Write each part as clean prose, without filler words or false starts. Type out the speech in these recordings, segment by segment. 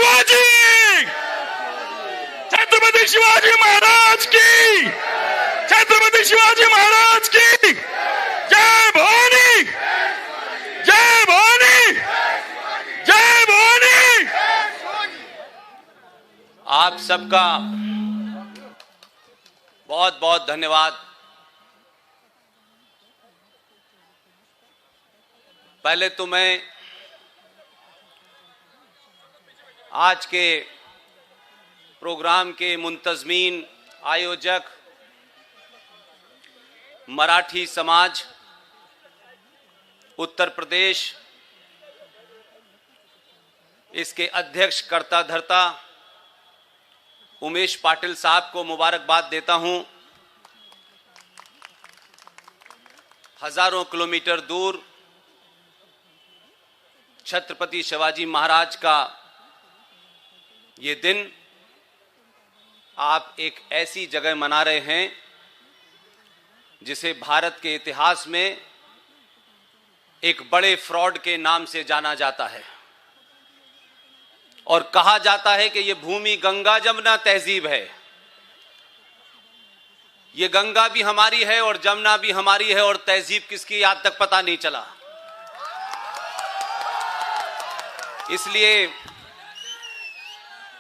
शिवाजी, छत्रपति शिवाजी महाराज की, छत्रपति शिवाजी महाराज की जय भवानी, जय भवानी, जय भवानी। आप सबका बहुत बहुत धन्यवाद। पहले तो मैं आज के प्रोग्राम के मुंतजमीन, आयोजक, मराठी समाज, उत्तर प्रदेश, इसके अध्यक्ष कर्ता धर्ता उमेश पाटिल साहब को मुबारकबाद देता हूं। हजारों किलोमीटर दूर छत्रपति शिवाजी महाराज का ये दिन आप एक ऐसी जगह मना रहे हैं जिसे भारत के इतिहास में एक बड़े फ्रॉड के नाम से जाना जाता है और कहा जाता है कि ये भूमि गंगा जमुना तहजीब है। ये गंगा भी हमारी है और जमुना भी हमारी है और तहजीब किसकी आज तक पता नहीं चला। इसलिए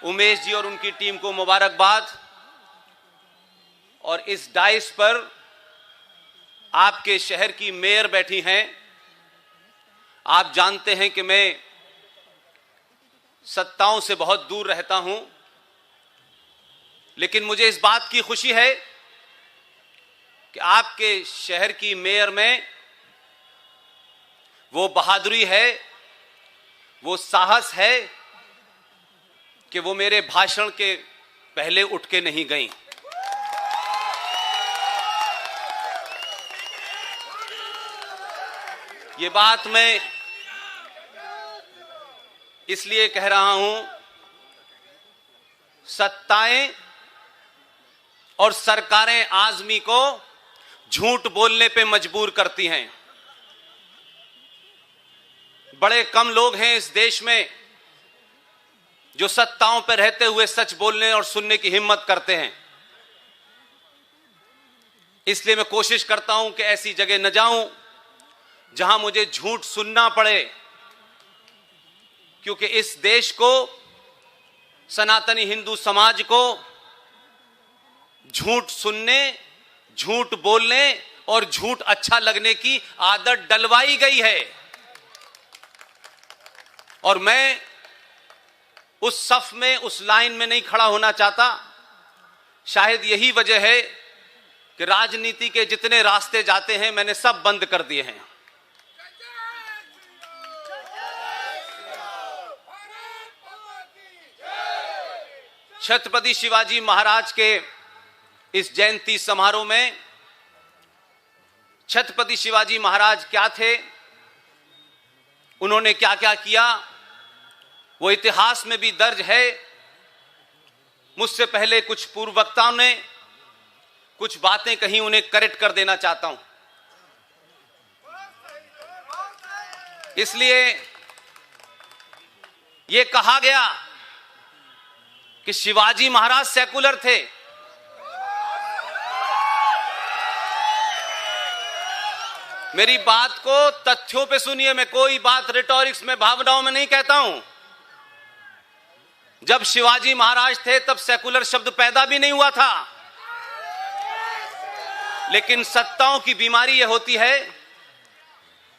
उमेश जी और उनकी टीम को मुबारकबाद। और इस डाइस पर आपके शहर की मेयर बैठी हैं। आप जानते हैं कि मैं सत्ताओं से बहुत दूर रहता हूं, लेकिन मुझे इस बात की खुशी है कि आपके शहर की मेयर में वो बहादुरी है, वो साहस है कि वो मेरे भाषण के पहले उठ के नहीं गई। ये बात मैं इसलिए कह रहा हूं, सत्ताएं और सरकारें आदमी को झूठ बोलने पे मजबूर करती हैं। बड़े कम लोग हैं इस देश में जो सत्ताओं पर रहते हुए सच बोलने और सुनने की हिम्मत करते हैं। इसलिए मैं कोशिश करता हूं कि ऐसी जगह न जाऊं जहां मुझे झूठ सुनना पड़े, क्योंकि इस देश को, सनातनी हिंदू समाज को झूठ सुनने, झूठ बोलने और झूठ अच्छा लगने की आदत डलवाई गई है। और मैं उस सफ में, उस लाइन में नहीं खड़ा होना चाहता। शायद यही वजह है कि राजनीति के जितने रास्ते जाते हैं मैंने सब बंद कर दिए हैं। छत्रपति शिवाजी महाराज के इस जयंती समारोह में छत्रपति शिवाजी महाराज क्या थे, उन्होंने क्या क्या किया, वो इतिहास में भी दर्ज है। मुझसे पहले कुछ पूर्व वक्ताओं ने कुछ बातें कही, उन्हें करेक्ट कर देना चाहता हूं। इसलिए यह कहा गया कि शिवाजी महाराज सेकुलर थे। मेरी बात को तथ्यों पे सुनिए, मैं कोई बात रिटोरिक्स में, भावनाओं में नहीं कहता हूं। जब शिवाजी महाराज थे तब सेकुलर शब्द पैदा भी नहीं हुआ था। लेकिन सत्ताओं की बीमारी यह होती है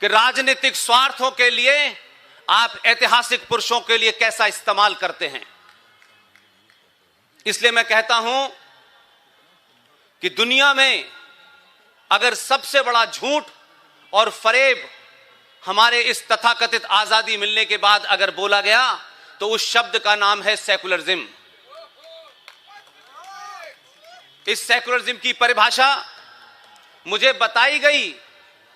कि राजनीतिक स्वार्थों के लिए आप ऐतिहासिक पुरुषों के लिए कैसा इस्तेमाल करते हैं। इसलिए मैं कहता हूं कि दुनिया में अगर सबसे बड़ा झूठ और फरेब हमारे इस तथाकथित आजादी मिलने के बाद अगर बोला गया तो उस शब्द का नाम है सेकुलरिज्म। इस सेकुलरिज्म की परिभाषा मुझे बताई गई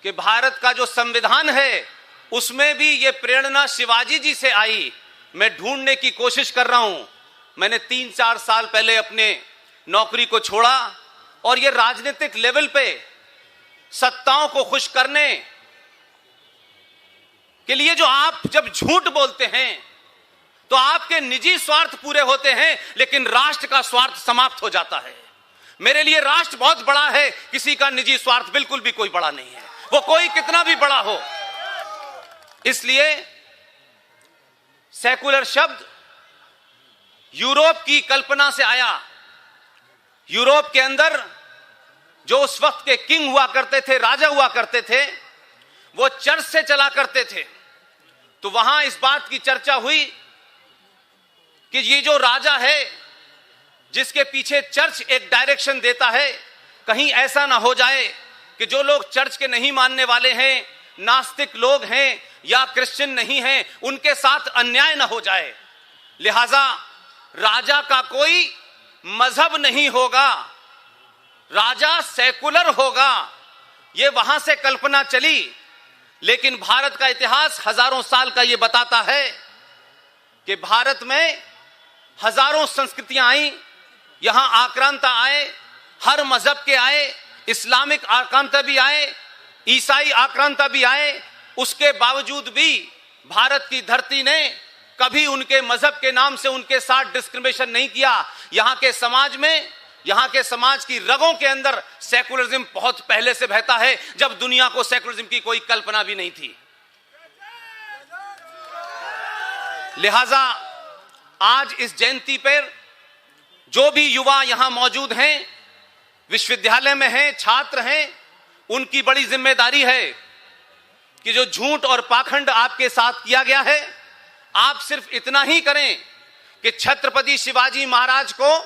कि भारत का जो संविधान है उसमें भी यह प्रेरणा शिवाजी जी से आई। मैं ढूंढने की कोशिश कर रहा हूं। मैंने 3-4 साल पहले अपने नौकरी को छोड़ा और यह राजनीतिक लेवल पे सत्ताओं को खुश करने के लिए जो आप जब झूठ बोलते हैं तो आपके निजी स्वार्थ पूरे होते हैं, लेकिन राष्ट्र का स्वार्थ समाप्त हो जाता है। मेरे लिए राष्ट्र बहुत बड़ा है, किसी का निजी स्वार्थ बिल्कुल भी कोई बड़ा नहीं है, वो कोई कितना भी बड़ा हो। इसलिए सेकुलर शब्द यूरोप की कल्पना से आया। यूरोप के अंदर जो उस वक्त के किंग हुआ करते थे, राजा हुआ करते थे, वो चर्च से चला करते थे। तो वहां इस बात की चर्चा हुई कि ये जो राजा है, जिसके पीछे चर्च एक डायरेक्शन देता है, कहीं ऐसा ना हो जाए कि जो लोग चर्च के नहीं मानने वाले हैं, नास्तिक लोग हैं या क्रिश्चियन नहीं हैं, उनके साथ अन्याय ना हो जाए। लिहाजा राजा का कोई मजहब नहीं होगा, राजा सेकुलर होगा, यह वहां से कल्पना चली। लेकिन भारत का इतिहास हजारों साल का यह बताता है कि भारत में हजारों संस्कृतियां आई, यहां आक्रांता आए, हर मजहब के आए, इस्लामिक आक्रांता भी आए, ईसाई आक्रांता भी आए। उसके बावजूद भी भारत की धरती ने कभी उनके मजहब के नाम से उनके साथ डिस्क्रिमिनेशन नहीं किया। यहां के समाज में, यहां के समाज की रगों के अंदर सेकुलरिज्म बहुत पहले से बहता है, जब दुनिया को सेकुलरिज्म की कोई कल्पना भी नहीं थी। लिहाजा आज इस जयंती पर जो भी युवा यहां मौजूद हैं, विश्वविद्यालय में हैं, छात्र हैं, उनकी बड़ी जिम्मेदारी है कि जो झूठ और पाखंड आपके साथ किया गया है, आप सिर्फ इतना ही करें कि छत्रपति शिवाजी महाराज को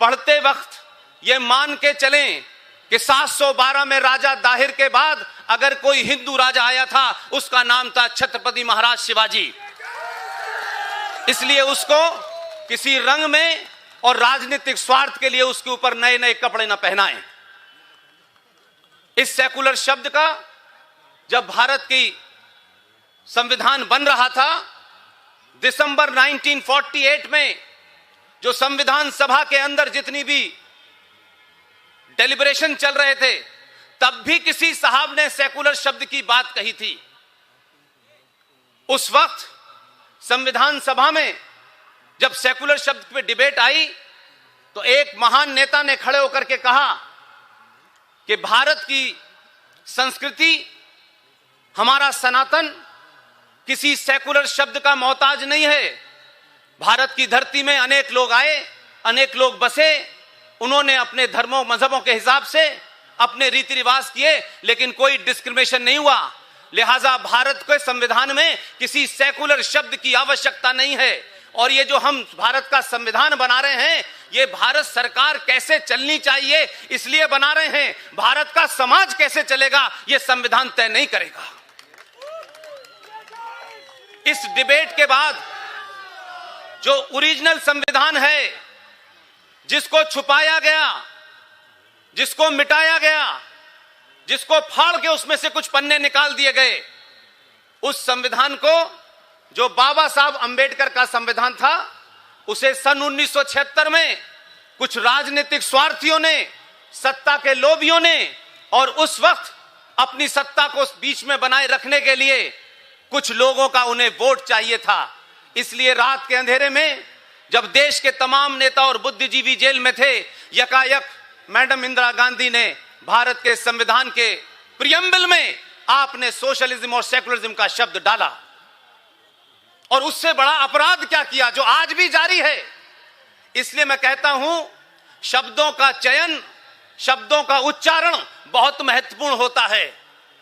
पढ़ते वक्त यह मान के चलें कि 712 में राजा दाहिर के बाद अगर कोई हिंदू राजा आया था, उसका नाम था छत्रपति महाराज शिवाजी। इसलिए उसको किसी रंग में और राजनीतिक स्वार्थ के लिए उसके ऊपर नए नए कपड़े न पहनाएं। इस सेकुलर शब्द का जब भारत की संविधान बन रहा था, दिसंबर 1948 में जो संविधान सभा के अंदर जितनी भी डेलिब्रेशन चल रहे थे, तब भी किसी साहब ने सेकुलर शब्द की बात कही थी। उस वक्त संविधान सभा में जब सेकुलर शब्द पे डिबेट आई, तो एक महान नेता ने खड़े होकर के कहा कि भारत की संस्कृति, हमारा सनातन किसी सेकुलर शब्द का मोहताज नहीं है। भारत की धरती में अनेक लोग आए, अनेक लोग बसे, उन्होंने अपने धर्मों मजहबों के हिसाब से अपने रीति रिवाज किए, लेकिन कोई डिस्क्रिमिनेशन नहीं हुआ। लिहाजा भारत के संविधान में किसी सेकुलर शब्द की आवश्यकता नहीं है। और ये जो हम भारत का संविधान बना रहे हैं, ये भारत सरकार कैसे चलनी चाहिए इसलिए बना रहे हैं। भारत का समाज कैसे चलेगा ये संविधान तय नहीं करेगा। इस डिबेट के बाद जो ओरिजिनल संविधान है, जिसको छुपाया गया, जिसको मिटाया गया, जिसको फाड़ के उसमें से कुछ पन्ने निकाल दिए गए, उस संविधान को, जो बाबा साहब अंबेडकर का संविधान था, उसे सन 1976 में कुछ राजनीतिक स्वार्थियों ने, सत्ता के लोभियों ने, और उस वक्त अपनी सत्ता को बीच में बनाए रखने के लिए कुछ लोगों का उन्हें वोट चाहिए था। इसलिए रात के अंधेरे में जब देश के तमाम नेता और बुद्धिजीवी जेल में थे, यकायक मैडम इंदिरा गांधी ने भारत के संविधान के प्रियम्बल में आपने सोशलिज्म और सेकुलरिज्म का शब्द डाला। और उससे बड़ा अपराध क्या किया जो आज भी जारी है। इसलिए मैं कहता हूं, शब्दों का चयन, शब्दों का उच्चारण बहुत महत्वपूर्ण होता है।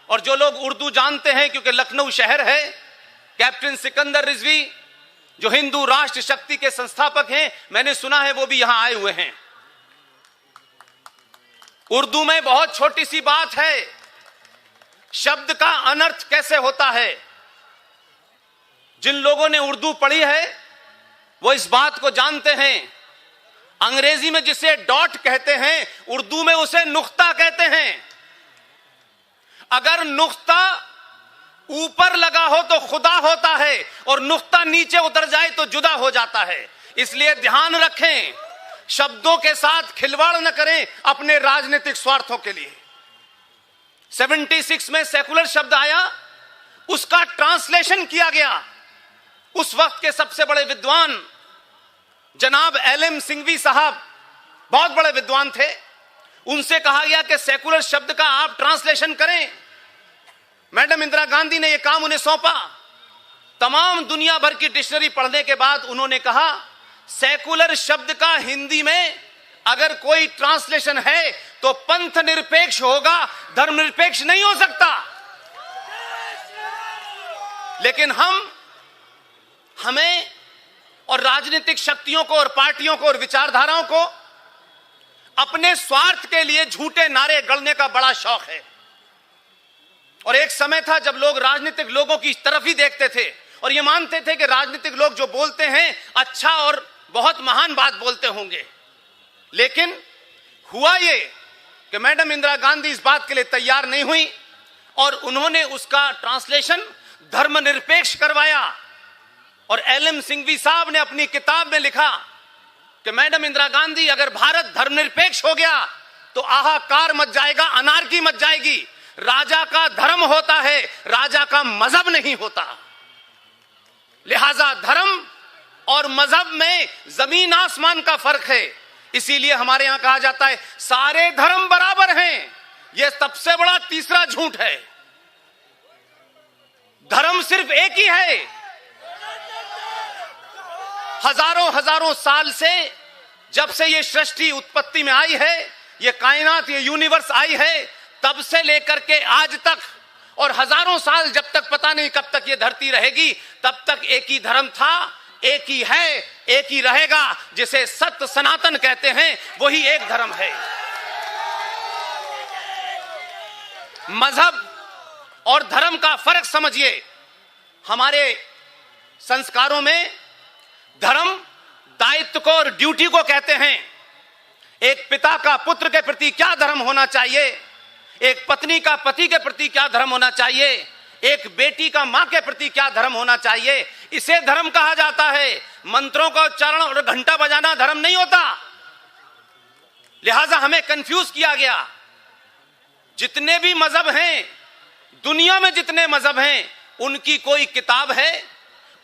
और जो लोग उर्दू जानते हैं, क्योंकि लखनऊ शहर है, कैप्टन सिकंदर रिजवी जो हिंदू राष्ट्र शक्ति के संस्थापक हैं, मैंने सुना है वो भी यहां आए हुए हैं। उर्दू में बहुत छोटी सी बात है, शब्द का अनर्थ कैसे होता है। जिन लोगों ने उर्दू पढ़ी है वो इस बात को जानते हैं। अंग्रेजी में जिसे डॉट कहते हैं, उर्दू में उसे नुक्ता कहते हैं। अगर नुक्ता ऊपर लगा हो तो खुदा होता है, और नुक्ता नीचे उतर जाए तो जुदा हो जाता है। इसलिए ध्यान रखें, शब्दों के साथ खिलवाड़ न करें अपने राजनीतिक स्वार्थों के लिए। 76 में सेकुलर शब्द आया, उसका ट्रांसलेशन किया गया, उस वक्त के सबसे बड़े विद्वान जनाब एलएम सिंघवी साहब बहुत बड़े विद्वान थे, उनसे कहा गया कि सेकुलर शब्द का आप ट्रांसलेशन करें। मैडम इंदिरा गांधी ने यह काम उन्हें सौंपा। तमाम दुनिया भर की डिक्शनरी पढ़ने के बाद उन्होंने कहा सेकुलर शब्द का हिंदी में अगर कोई ट्रांसलेशन है तो पंथ निरपेक्ष होगा, धर्मनिरपेक्ष नहीं हो सकता। लेकिन हमें और राजनीतिक शक्तियों को और पार्टियों को और विचारधाराओं को अपने स्वार्थ के लिए झूठे नारे गढ़ने का बड़ा शौक है। और एक समय था जब लोग राजनीतिक लोगों की तरफ ही देखते थे और ये मानते थे कि राजनीतिक लोग जो बोलते हैं अच्छा और बहुत महान बात बोलते होंगे। लेकिन हुआ ये कि मैडम इंदिरा गांधी इस बात के लिए तैयार नहीं हुई और उन्होंने उसका ट्रांसलेशन धर्मनिरपेक्ष करवाया। और एलएम सिंघवी साहब ने अपनी किताब में लिखा कि मैडम इंदिरा गांधी, अगर भारत धर्मनिरपेक्ष हो गया तो हाहाकार मच जाएगा, अनार्की मच जाएगी। राजा का धर्म होता है, राजा का मजहब नहीं होता। लिहाजा धर्म और मजहब में जमीन आसमान का फर्क है। इसीलिए हमारे यहां कहा जाता है सारे धर्म बराबर हैं। यह सबसे बड़ा तीसरा झूठ है। धर्म सिर्फ एक ही है। हजारों हजारों साल से, जब से ये सृष्टि उत्पत्ति में आई है, ये कायनात, ये यूनिवर्स आई है, तब से लेकर के आज तक और हजारों साल जब तक पता नहीं कब तक ये धरती रहेगी, तब तक एक ही धर्म था, एक ही है, एक ही रहेगा। जिसे सत्य सनातन कहते हैं वही एक धर्म है। मजहब और धर्म का फर्क समझिए। हमारे संस्कारों में धर्म दायित्व को और ड्यूटी को कहते हैं। एक पिता का पुत्र के प्रति क्या धर्म होना चाहिए, एक पत्नी का पति के प्रति क्या धर्म होना चाहिए, एक बेटी का मां के प्रति क्या धर्म होना चाहिए, इसे धर्म कहा जाता है। मंत्रों का उच्चारण और घंटा बजाना धर्म नहीं होता। लिहाजा हमें कंफ्यूज किया गया। जितने भी मजहब हैं, दुनिया में जितने मजहब हैं, उनकी कोई किताब है,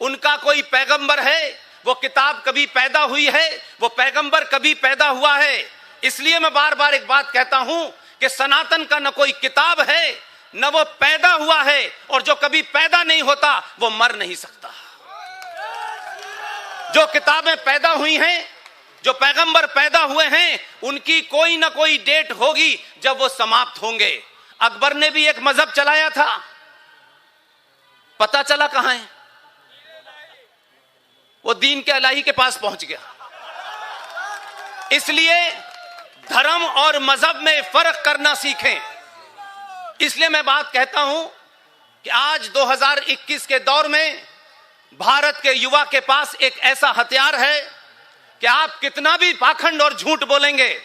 उनका कोई पैगंबर है, वो किताब कभी पैदा हुई है, वो पैगंबर कभी पैदा हुआ है। इसलिए मैं बार बार एक बात कहता हूं कि सनातन का न कोई किताब है, न वो पैदा हुआ है, और जो कभी पैदा नहीं होता वो मर नहीं सकता। जो किताबें पैदा हुई हैं, जो पैगंबर पैदा हुए हैं, उनकी कोई ना कोई डेट होगी जब वो समाप्त होंगे। अकबर ने भी एक मजहब चलाया था, पता चला कहां है? वो दीन के इलाही के पास पहुंच गया। इसलिए धर्म और मजहब में फर्क करना सीखें। इसलिए मैं बात कहता हूं कि आज 2021 के दौर में भारत के युवा के पास एक ऐसा हथियार है कि आप कितना भी पाखंड और झूठ बोलेंगे,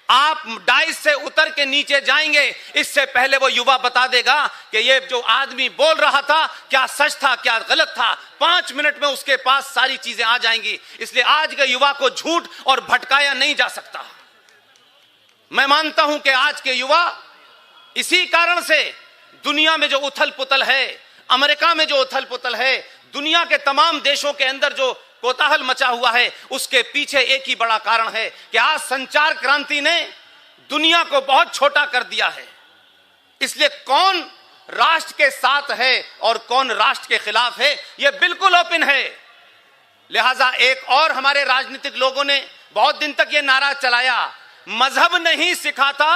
आप डाइस से उतर के नीचे जाएंगे, इससे पहले वो युवा बता देगा कि ये जो आदमी बोल रहा था क्या सच था क्या गलत था। 5 मिनट में उसके पास सारी चीजें आ जाएंगी। इसलिए आज के युवा को झूठ और भटकाया नहीं जा सकता। मैं मानता हूं कि आज के युवा इसी कारण से दुनिया में जो उथल पुथल है, अमेरिका में जो उथल पुथल है, दुनिया के तमाम देशों के अंदर जो कोताहल मचा हुआ है, उसके पीछे एक ही बड़ा कारण है कि आज संचार क्रांति ने दुनिया को बहुत छोटा कर दिया है। इसलिए कौन राष्ट्र के साथ है और कौन राष्ट्र के खिलाफ है, यह बिल्कुल ओपन है। लिहाजा एक और हमारे राजनीतिक लोगों ने बहुत दिन तक यह नारा चलाया, मजहब नहीं सिखाता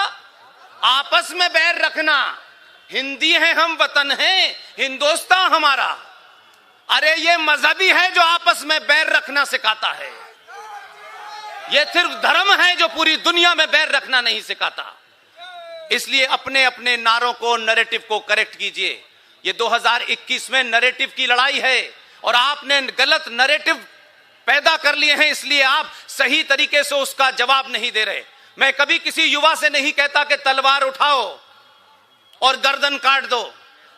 आपस में बैर रखना, हिंदी है हम वतन है हिंदुस्तान हमारा। अरे ये मजहबी है जो आपस में बैर रखना सिखाता है, ये सिर्फ धर्म है जो पूरी दुनिया में बैर रखना नहीं सिखाता। इसलिए अपने अपने नारों को, नैरेटिव को करेक्ट कीजिए। ये 2021 में नैरेटिव की लड़ाई है और आपने गलत नैरेटिव पैदा कर लिए हैं, इसलिए आप सही तरीके से उसका जवाब नहीं दे रहे। मैं कभी किसी युवा से नहीं कहता कि तलवार उठाओ और गर्दन काट दो।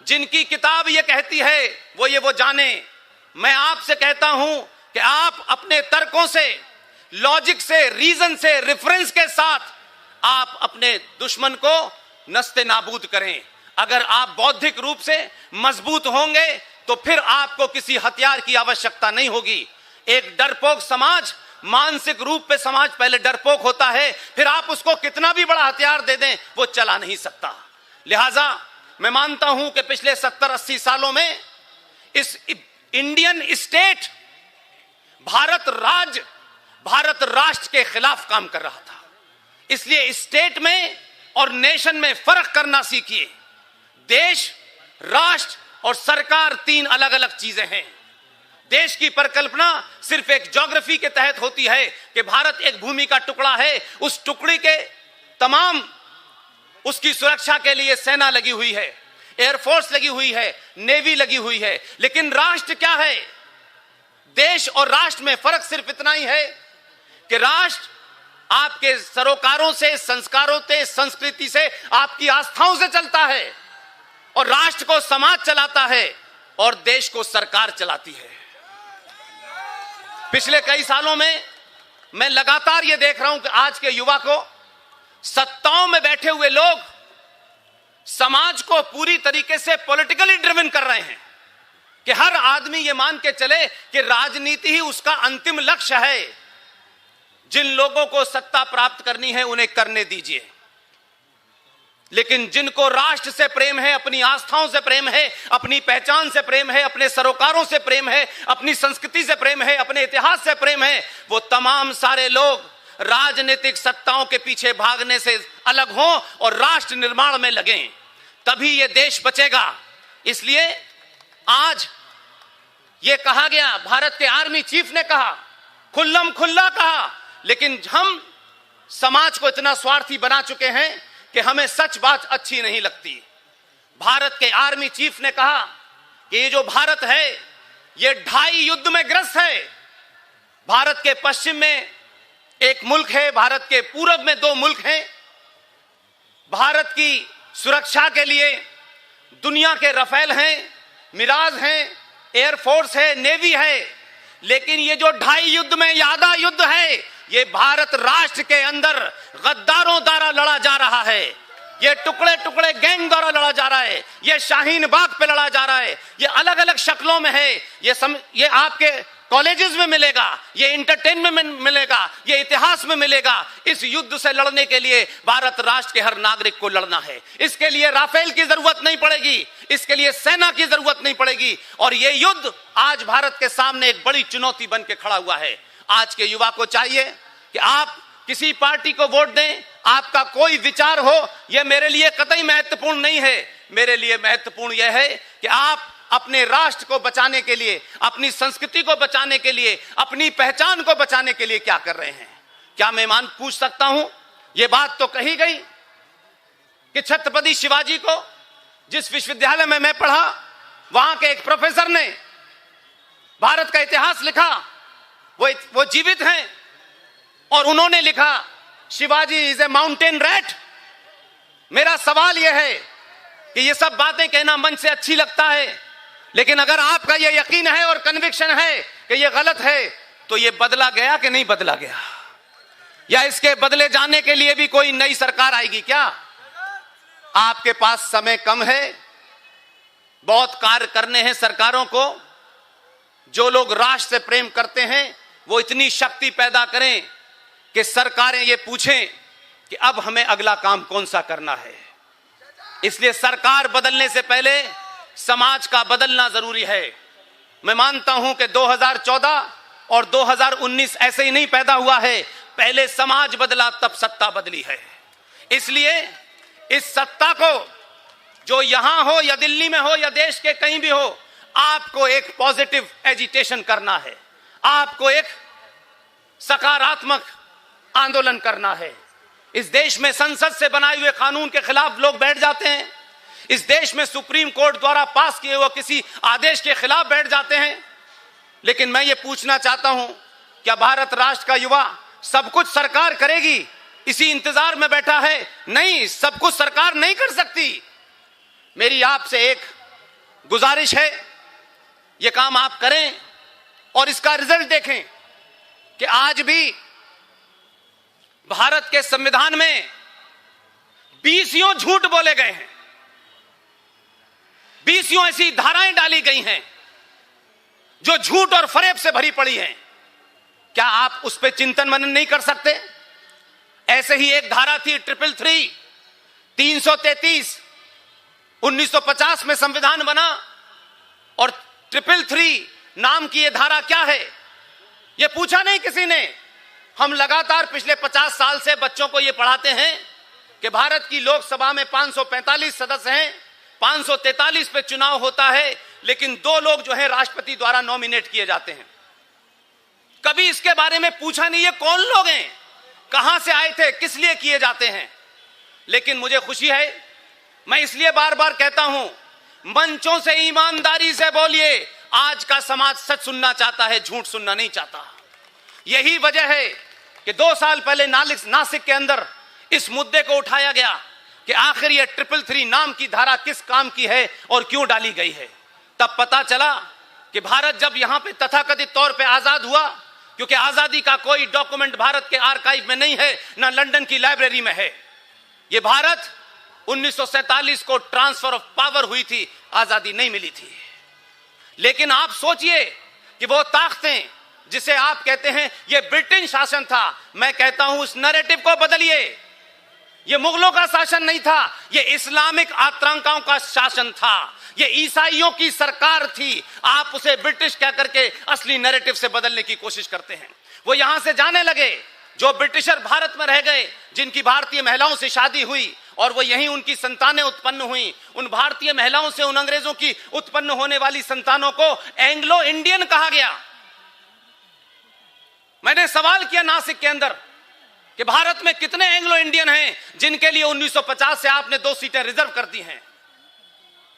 जिनकी किताब ये कहती है वो जाने। मैं आपसे कहता हूं कि आप अपने तर्कों से, लॉजिक से, रीजन से, रेफरेंस के साथ आप अपने दुश्मन को नस्ते नाबूद करें। अगर आप बौद्धिक रूप से मजबूत होंगे तो फिर आपको किसी हथियार की आवश्यकता नहीं होगी। एक डरपोक समाज, मानसिक रूप पे समाज पहले डरपोक होता है, फिर आप उसको कितना भी बड़ा हथियार दे दें वो चला नहीं सकता। लिहाजा मैं मानता हूं कि पिछले 70-80 सालों में इस इंडियन स्टेट भारत राष्ट्र के खिलाफ काम कर रहा था। इसलिए स्टेट में और नेशन में फर्क करना सीखिए। देश, राष्ट्र और सरकार 3 अलग अलग चीजें हैं। देश की परिकल्पना सिर्फ एक ज्योग्राफी के तहत होती है कि भारत एक भूमि का टुकड़ा है, उस टुकड़ी के तमाम उसकी सुरक्षा के लिए सेना लगी हुई है, एयरफोर्स लगी हुई है, नेवी लगी हुई है। लेकिन राष्ट्र क्या है? देश और राष्ट्र में फर्क सिर्फ इतना ही है कि राष्ट्र आपके सरोकारों से, संस्कारों से, संस्कृति से, आपकी आस्थाओं से चलता है, और राष्ट्र को समाज चलाता है और देश को सरकार चलाती है। पिछले कई सालों में मैं लगातार यह देख रहा हूं कि आज के युवा को, सत्ताओं में बैठे हुए लोग समाज को पूरी तरीके से पॉलिटिकली ड्रिवन कर रहे हैं कि हर आदमी यह मान के चले कि राजनीति ही उसका अंतिम लक्ष्य है। जिन लोगों को सत्ता प्राप्त करनी है उन्हें करने दीजिए, लेकिन जिनको राष्ट्र से प्रेम है, अपनी आस्थाओं से प्रेम है, अपनी पहचान से प्रेम है, अपने सरोकारों से प्रेम है, अपनी संस्कृति से प्रेम है, अपने इतिहास से प्रेम है, वो तमाम सारे लोग राजनीतिक सत्ताओं के पीछे भागने से अलग हों और राष्ट्र निर्माण में लगें, तभी ये देश बचेगा। इसलिए आज ये कहा गया, भारत के आर्मी चीफ ने कहा, खुल्लम खुल्ला कहा, लेकिन हम समाज को इतना स्वार्थी बना चुके हैं कि हमें सच बात अच्छी नहीं लगती। भारत के आर्मी चीफ ने कहा कि ये जो भारत है ये 2.5 युद्ध में ग्रस्त है। भारत के पश्चिम में एक मुल्क है, भारत के पूरब में 2 मुल्क हैं। भारत की सुरक्षा के लिए दुनिया के रफेल हैं, मिराज हैं, एयरफोर्स है, नेवी है, लेकिन ये जो 2.5 युद्ध में यादा युद्ध है, ये भारत राष्ट्र के अंदर गद्दारों द्वारा लड़ा जा रहा है। ये टुकड़े टुकड़े गैंग द्वारा लड़ा जा रहा है, ये शाहीन बाग पे लड़ा जा रहा है, ये अलग अलग शक्लों में है। ये आपके कॉलेजेस में मिलेगा, ये इंटरटेनमेंट में मिलेगा, ये इतिहास में मिलेगा। इस युद्ध से लड़ने के लिए भारत राष्ट्र के हर नागरिक को लड़ना है। इसके लिए राफेल की जरूरत नहीं पड़ेगी, इसके लिए सेना की जरूरत नहीं पड़ेगी। और ये युद्ध आज भारत के सामने एक बड़ी चुनौती बन के खड़ा हुआ है। आज के युवा को चाहिए कि आप किसी पार्टी को वोट दें, आपका कोई विचार हो, यह मेरे लिए कतई महत्वपूर्ण नहीं है। मेरे लिए महत्वपूर्ण यह है कि आप अपने राष्ट्र को बचाने के लिए, अपनी संस्कृति को बचाने के लिए, अपनी पहचान को बचाने के लिए क्या कर रहे हैं। क्या मैं पूछ सकता हूं, यह बात तो कही गई कि छत्रपति शिवाजी को जिस विश्वविद्यालय में मैं पढ़ा, वहां के एक प्रोफेसर ने भारत का इतिहास लिखा। वो जीवित हैं और उन्होंने लिखा, Shivaji is a mountain rat. मेरा सवाल यह है कि ये सब बातें कहना मन से अच्छी लगता है, लेकिन अगर आपका यह यकीन है और कन्विक्शन है कि यह गलत है, तो यह बदला गया कि नहीं बदला गया? या इसके बदले जाने के लिए भी कोई नई सरकार आएगी क्या? आपके पास समय कम है, बहुत कार्य करने हैं सरकारों को। जो लोग राष्ट्र से प्रेम करते हैं वो इतनी शक्ति पैदा करें कि सरकारें ये पूछें कि अब हमें अगला काम कौन सा करना है। इसलिए सरकार बदलने से पहले समाज का बदलना जरूरी है। मैं मानता हूं कि 2014 और 2019 ऐसे ही नहीं पैदा हुआ है, पहले समाज बदला तब सत्ता बदली है। इसलिए इस सत्ता को, जो यहां हो या दिल्ली में हो या देश के कहीं भी हो, आपको एक पॉजिटिव एजिटेशन करना है, आपको एक सकारात्मक आंदोलन करना है। इस देश में संसद से बनाए हुए कानून के खिलाफ लोग बैठ जाते हैं, इस देश में सुप्रीम कोर्ट द्वारा पास किए हुए किसी आदेश के खिलाफ बैठ जाते हैं। लेकिन मैं ये पूछना चाहता हूं, क्या भारत राष्ट्र का युवा सब कुछ सरकार करेगी इसी इंतजार में बैठा है? नहीं, सब कुछ सरकार नहीं कर सकती। मेरी आपसे एक गुजारिश है, ये काम आप करें और इसका रिजल्ट देखें कि आज भी भारत के संविधान में 20 झूठ बोले गए हैं, 20 ऐसी धाराएं डाली गई हैं जो झूठ और फरेब से भरी पड़ी है, क्या आप उस पर चिंतन मनन नहीं कर सकते? ऐसे ही एक धारा थी 333, 333, 1950 में संविधान बना, और 333 नाम की यह धारा क्या है, यह पूछा नहीं किसी ने। हम लगातार पिछले 50 साल से बच्चों को यह पढ़ाते हैं कि भारत की लोकसभा में 545 सदस्य हैं, 543 पे चुनाव होता है, लेकिन 2 लोग जो है राष्ट्रपति द्वारा नॉमिनेट किए जाते हैं। कभी इसके बारे में पूछा नहीं, ये कौन लोग हैं, कहां से आए थे, किस लिए किए जाते हैं। लेकिन मुझे खुशी है, मैं इसलिए बार बार कहता हूं, मंचों से ईमानदारी से बोलिए, आज का समाज सच सुनना चाहता है, झूठ सुनना नहीं चाहता। यही वजह है कि 2 साल पहले नासिक के अंदर इस मुद्दे को उठाया गया कि आखिर ये 333 नाम की धारा किस काम की है और क्यों डाली गई है। तब पता चला कि भारत जब यहां पे तथाकथित तौर पे आजाद हुआ, क्योंकि आजादी का कोई डॉक्यूमेंट भारत के आर्काइव में नहीं है, ना लंदन की लाइब्रेरी में है। ये भारत 1947 को ट्रांसफर ऑफ पावर हुई थी, आजादी नहीं मिली थी। लेकिन आप सोचिए कि वो ताकतें जिसे आप कहते हैं ये ब्रिटिश शासन था, मैं कहता हूं उस नैरेटिव को बदलिए। ये मुगलों का शासन नहीं था, ये इस्लामिक आतंकियों का शासन था, ये ईसाइयों की सरकार थी। आप उसे ब्रिटिश कह करके असली नैरेटिव से बदलने की कोशिश करते हैं। वो यहां से जाने लगे, जो ब्रिटिशर भारत में रह गए, जिनकी भारतीय महिलाओं से शादी हुई और वो यहीं उनकी संतानें उत्पन्न हुई, उन भारतीय महिलाओं से उन अंग्रेजों की उत्पन्न होने वाली संतानों को एंग्लो इंडियन कहा गया। मैंने सवाल किया नासिक के अंदर कि भारत में कितने एंग्लो इंडियन हैं जिनके लिए 1950 से आपने 2 सीटें रिजर्व कर दी हैं।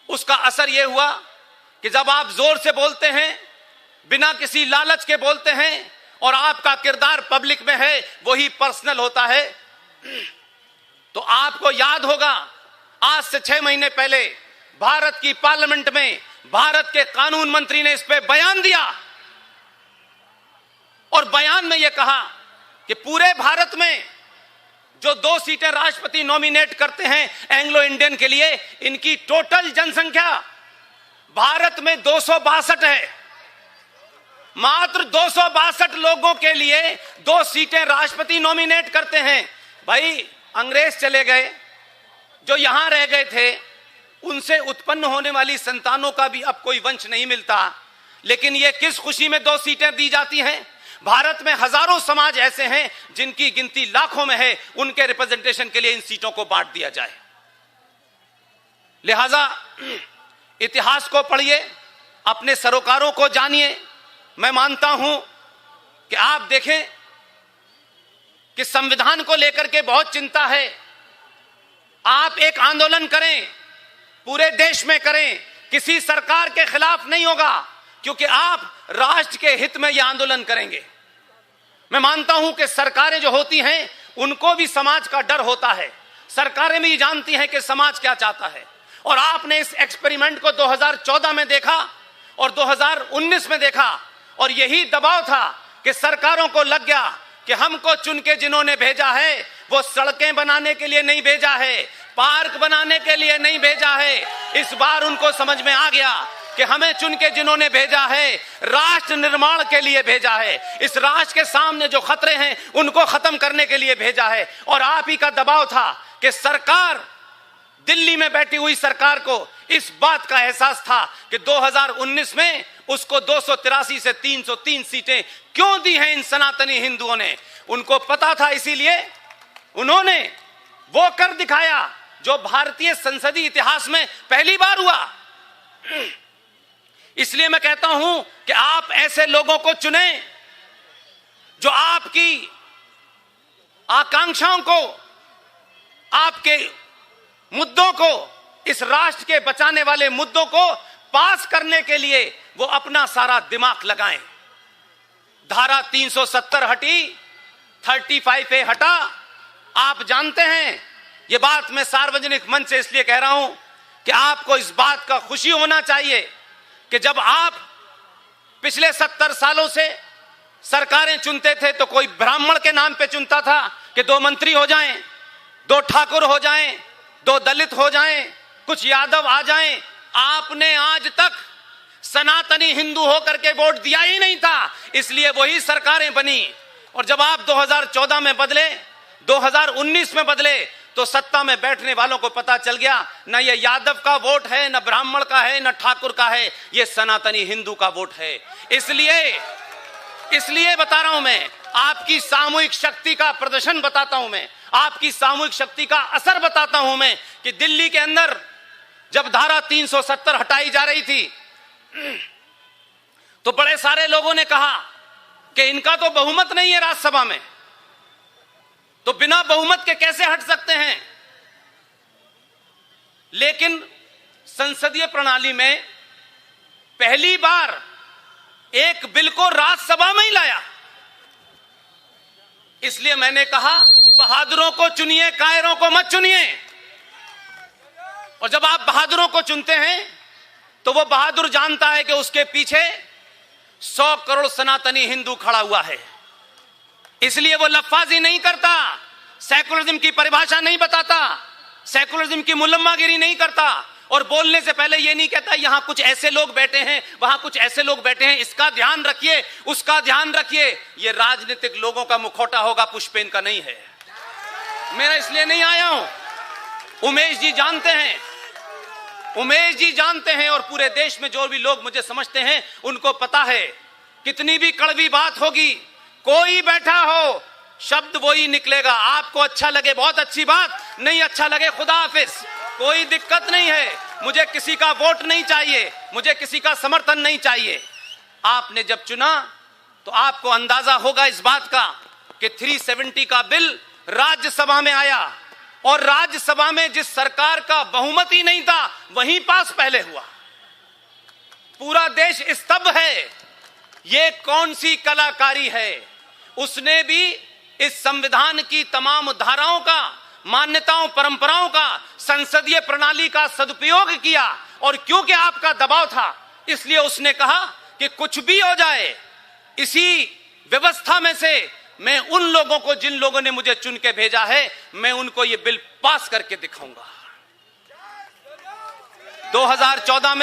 उसका असर यह हुआ कि जब आप जोर से बोलते हैं, बिना किसी लालच के बोलते हैं, और आपका किरदार पब्लिक में है, वही पर्सनल होता है, तो आपको याद होगा आज से 6 महीने पहले भारत की पार्लियामेंट में भारत के कानून मंत्री ने इस पे बयान दिया, और बयान में यह कहा कि पूरे भारत में जो 2 सीटें राष्ट्रपति नॉमिनेट करते हैं एंग्लो इंडियन के लिए, इनकी टोटल जनसंख्या भारत में 262 है। मात्र 262 लोगों के लिए 2 सीटें राष्ट्रपति नॉमिनेट करते हैं। भाई, अंग्रेज चले गए, जो यहां रह गए थे उनसे उत्पन्न होने वाली संतानों का भी अब कोई वंश नहीं मिलता, लेकिन यह किस खुशी में 2 सीटें दी जाती हैं। भारत में हजारों समाज ऐसे हैं जिनकी गिनती लाखों में है, उनके रिप्रेजेंटेशन के लिए इन सीटों को बांट दिया जाए। लिहाजा इतिहास को पढ़िए, अपने सरोकारों को जानिए। मैं मानता हूं कि आप देखें कि संविधान को लेकर के बहुत चिंता है। आप एक आंदोलन करें, पूरे देश में करें, किसी सरकार के खिलाफ नहीं होगा, क्योंकि आप राष्ट्र के हित में यह आंदोलन करेंगे। मैं मानता हूं कि सरकारें जो होती हैं उनको भी समाज का डर होता है, सरकारें भी जानती हैं कि समाज क्या चाहता है। और आपने इस एक्सपेरिमेंट को 2014 में देखा और 2019 में देखा, और यही दबाव था कि सरकारों को लग गया कि हमको चुन के जिन्होंने भेजा है वो सड़कें बनाने के लिए नहीं भेजा है, पार्क बनाने के लिए नहीं भेजा है। इस बार उनको समझ में आ गया कि हमें चुन के जिन्होंने भेजा है राष्ट्र निर्माण के लिए भेजा है, इस राष्ट्र के सामने जो खतरे हैं उनको खत्म करने के लिए भेजा है। और आप ही का दबाव था कि सरकार, दिल्ली में बैठी हुई सरकार को इस बात का एहसास था कि 2019 में उसको 283 से 303 सीटें क्यों दी हैं इन सनातनी हिंदुओं ने। उनको पता था, इसीलिए उन्होंने वो कर दिखाया जो भारतीय संसदीय इतिहास में पहली बार हुआ। इसलिए मैं कहता हूं कि आप ऐसे लोगों को चुनें जो आपकी आकांक्षाओं को, आपके मुद्दों को, इस राष्ट्र के बचाने वाले मुद्दों को पास करने के लिए वो अपना सारा दिमाग लगाएं। धारा 370 हटी, 35A हटा। आप जानते हैं, ये बात मैं सार्वजनिक मंच से इसलिए कह रहा हूं कि आपको इस बात का खुशी होना चाहिए कि जब आप पिछले 70 सालों से सरकारें चुनते थे तो कोई ब्राह्मण के नाम पे चुनता था कि 2 मंत्री हो जाएं, 2 ठाकुर हो जाएं, 2 दलित हो जाएं, कुछ यादव आ जाएं। आपने आज तक सनातनी हिंदू होकर के वोट दिया ही नहीं था, इसलिए वही सरकारें बनी। और जब आप 2014 में बदले, 2019 में बदले, तो सत्ता में बैठने वालों को पता चल गया ना ये यादव का वोट है, ना ब्राह्मण का है, ना ठाकुर का है, ये सनातनी हिंदू का वोट है। इसलिए बता रहा हूं मैं, आपकी सामूहिक शक्ति का प्रदर्शन बताता हूं मैं, आपकी सामूहिक शक्ति का असर बताता हूं मैं, कि दिल्ली के अंदर जब धारा 370 हटाई जा रही थी तो बड़े सारे लोगों ने कहा कि इनका तो बहुमत नहीं है राज्यसभा में, तो बिना बहुमत के कैसे हट सकते हैं। लेकिन संसदीय प्रणाली में पहली बार एक बिल को राज्यसभा में ही लाया। इसलिए मैंने कहा बहादुरों को चुनिए, कायरों को मत चुनिए। और जब आप बहादुरों को चुनते हैं तो वो बहादुर जानता है कि उसके पीछे 100 करोड़ सनातनी हिंदू खड़ा हुआ है, इसलिए वो लफाजी नहीं करता, सेकुलरिज्म की परिभाषा नहीं बताता, सेकुलरिज्म की मुलम्मागिरी नहीं करता, और बोलने से पहले ये नहीं कहता यहां कुछ ऐसे लोग बैठे हैं, वहां कुछ ऐसे लोग बैठे हैं, इसका ध्यान रखिए, उसका ध्यान रखिए। ये राजनीतिक लोगों का मुखौटा होगा, पुष्पेन का नहीं है। मेरा इसलिए नहीं आया हूं, उमेश जी जानते हैं, उमेश जी जानते हैं, और पूरे देश में जो भी लोग मुझे समझते हैं उनको पता है, कितनी भी कड़वी बात होगी, कोई बैठा हो, शब्द वही निकलेगा। आपको अच्छा लगे बहुत अच्छी बात, नहीं अच्छा लगे खुदा हाफिज, कोई दिक्कत नहीं है। मुझे किसी का वोट नहीं चाहिए, मुझे किसी का समर्थन नहीं चाहिए। आपने जब चुना तो आपको अंदाजा होगा इस बात का कि 370 का बिल राज्यसभा में आया, और राज्यसभा में जिस सरकार का बहुमत ही नहीं था वहीं पास पहले हुआ। पूरा देश स्तब्ध है, ये कौन सी कलाकारी है। उसने भी इस संविधान की तमाम धाराओं का, मान्यताओं, परंपराओं का, संसदीय प्रणाली का सदुपयोग किया, और क्योंकि आपका दबाव था इसलिए उसने कहा कि कुछ भी हो जाए, इसी व्यवस्था में से मैं उन लोगों को, जिन लोगों ने मुझे चुन के भेजा है, मैं उनको ये बिल पास करके दिखाऊंगा। 2014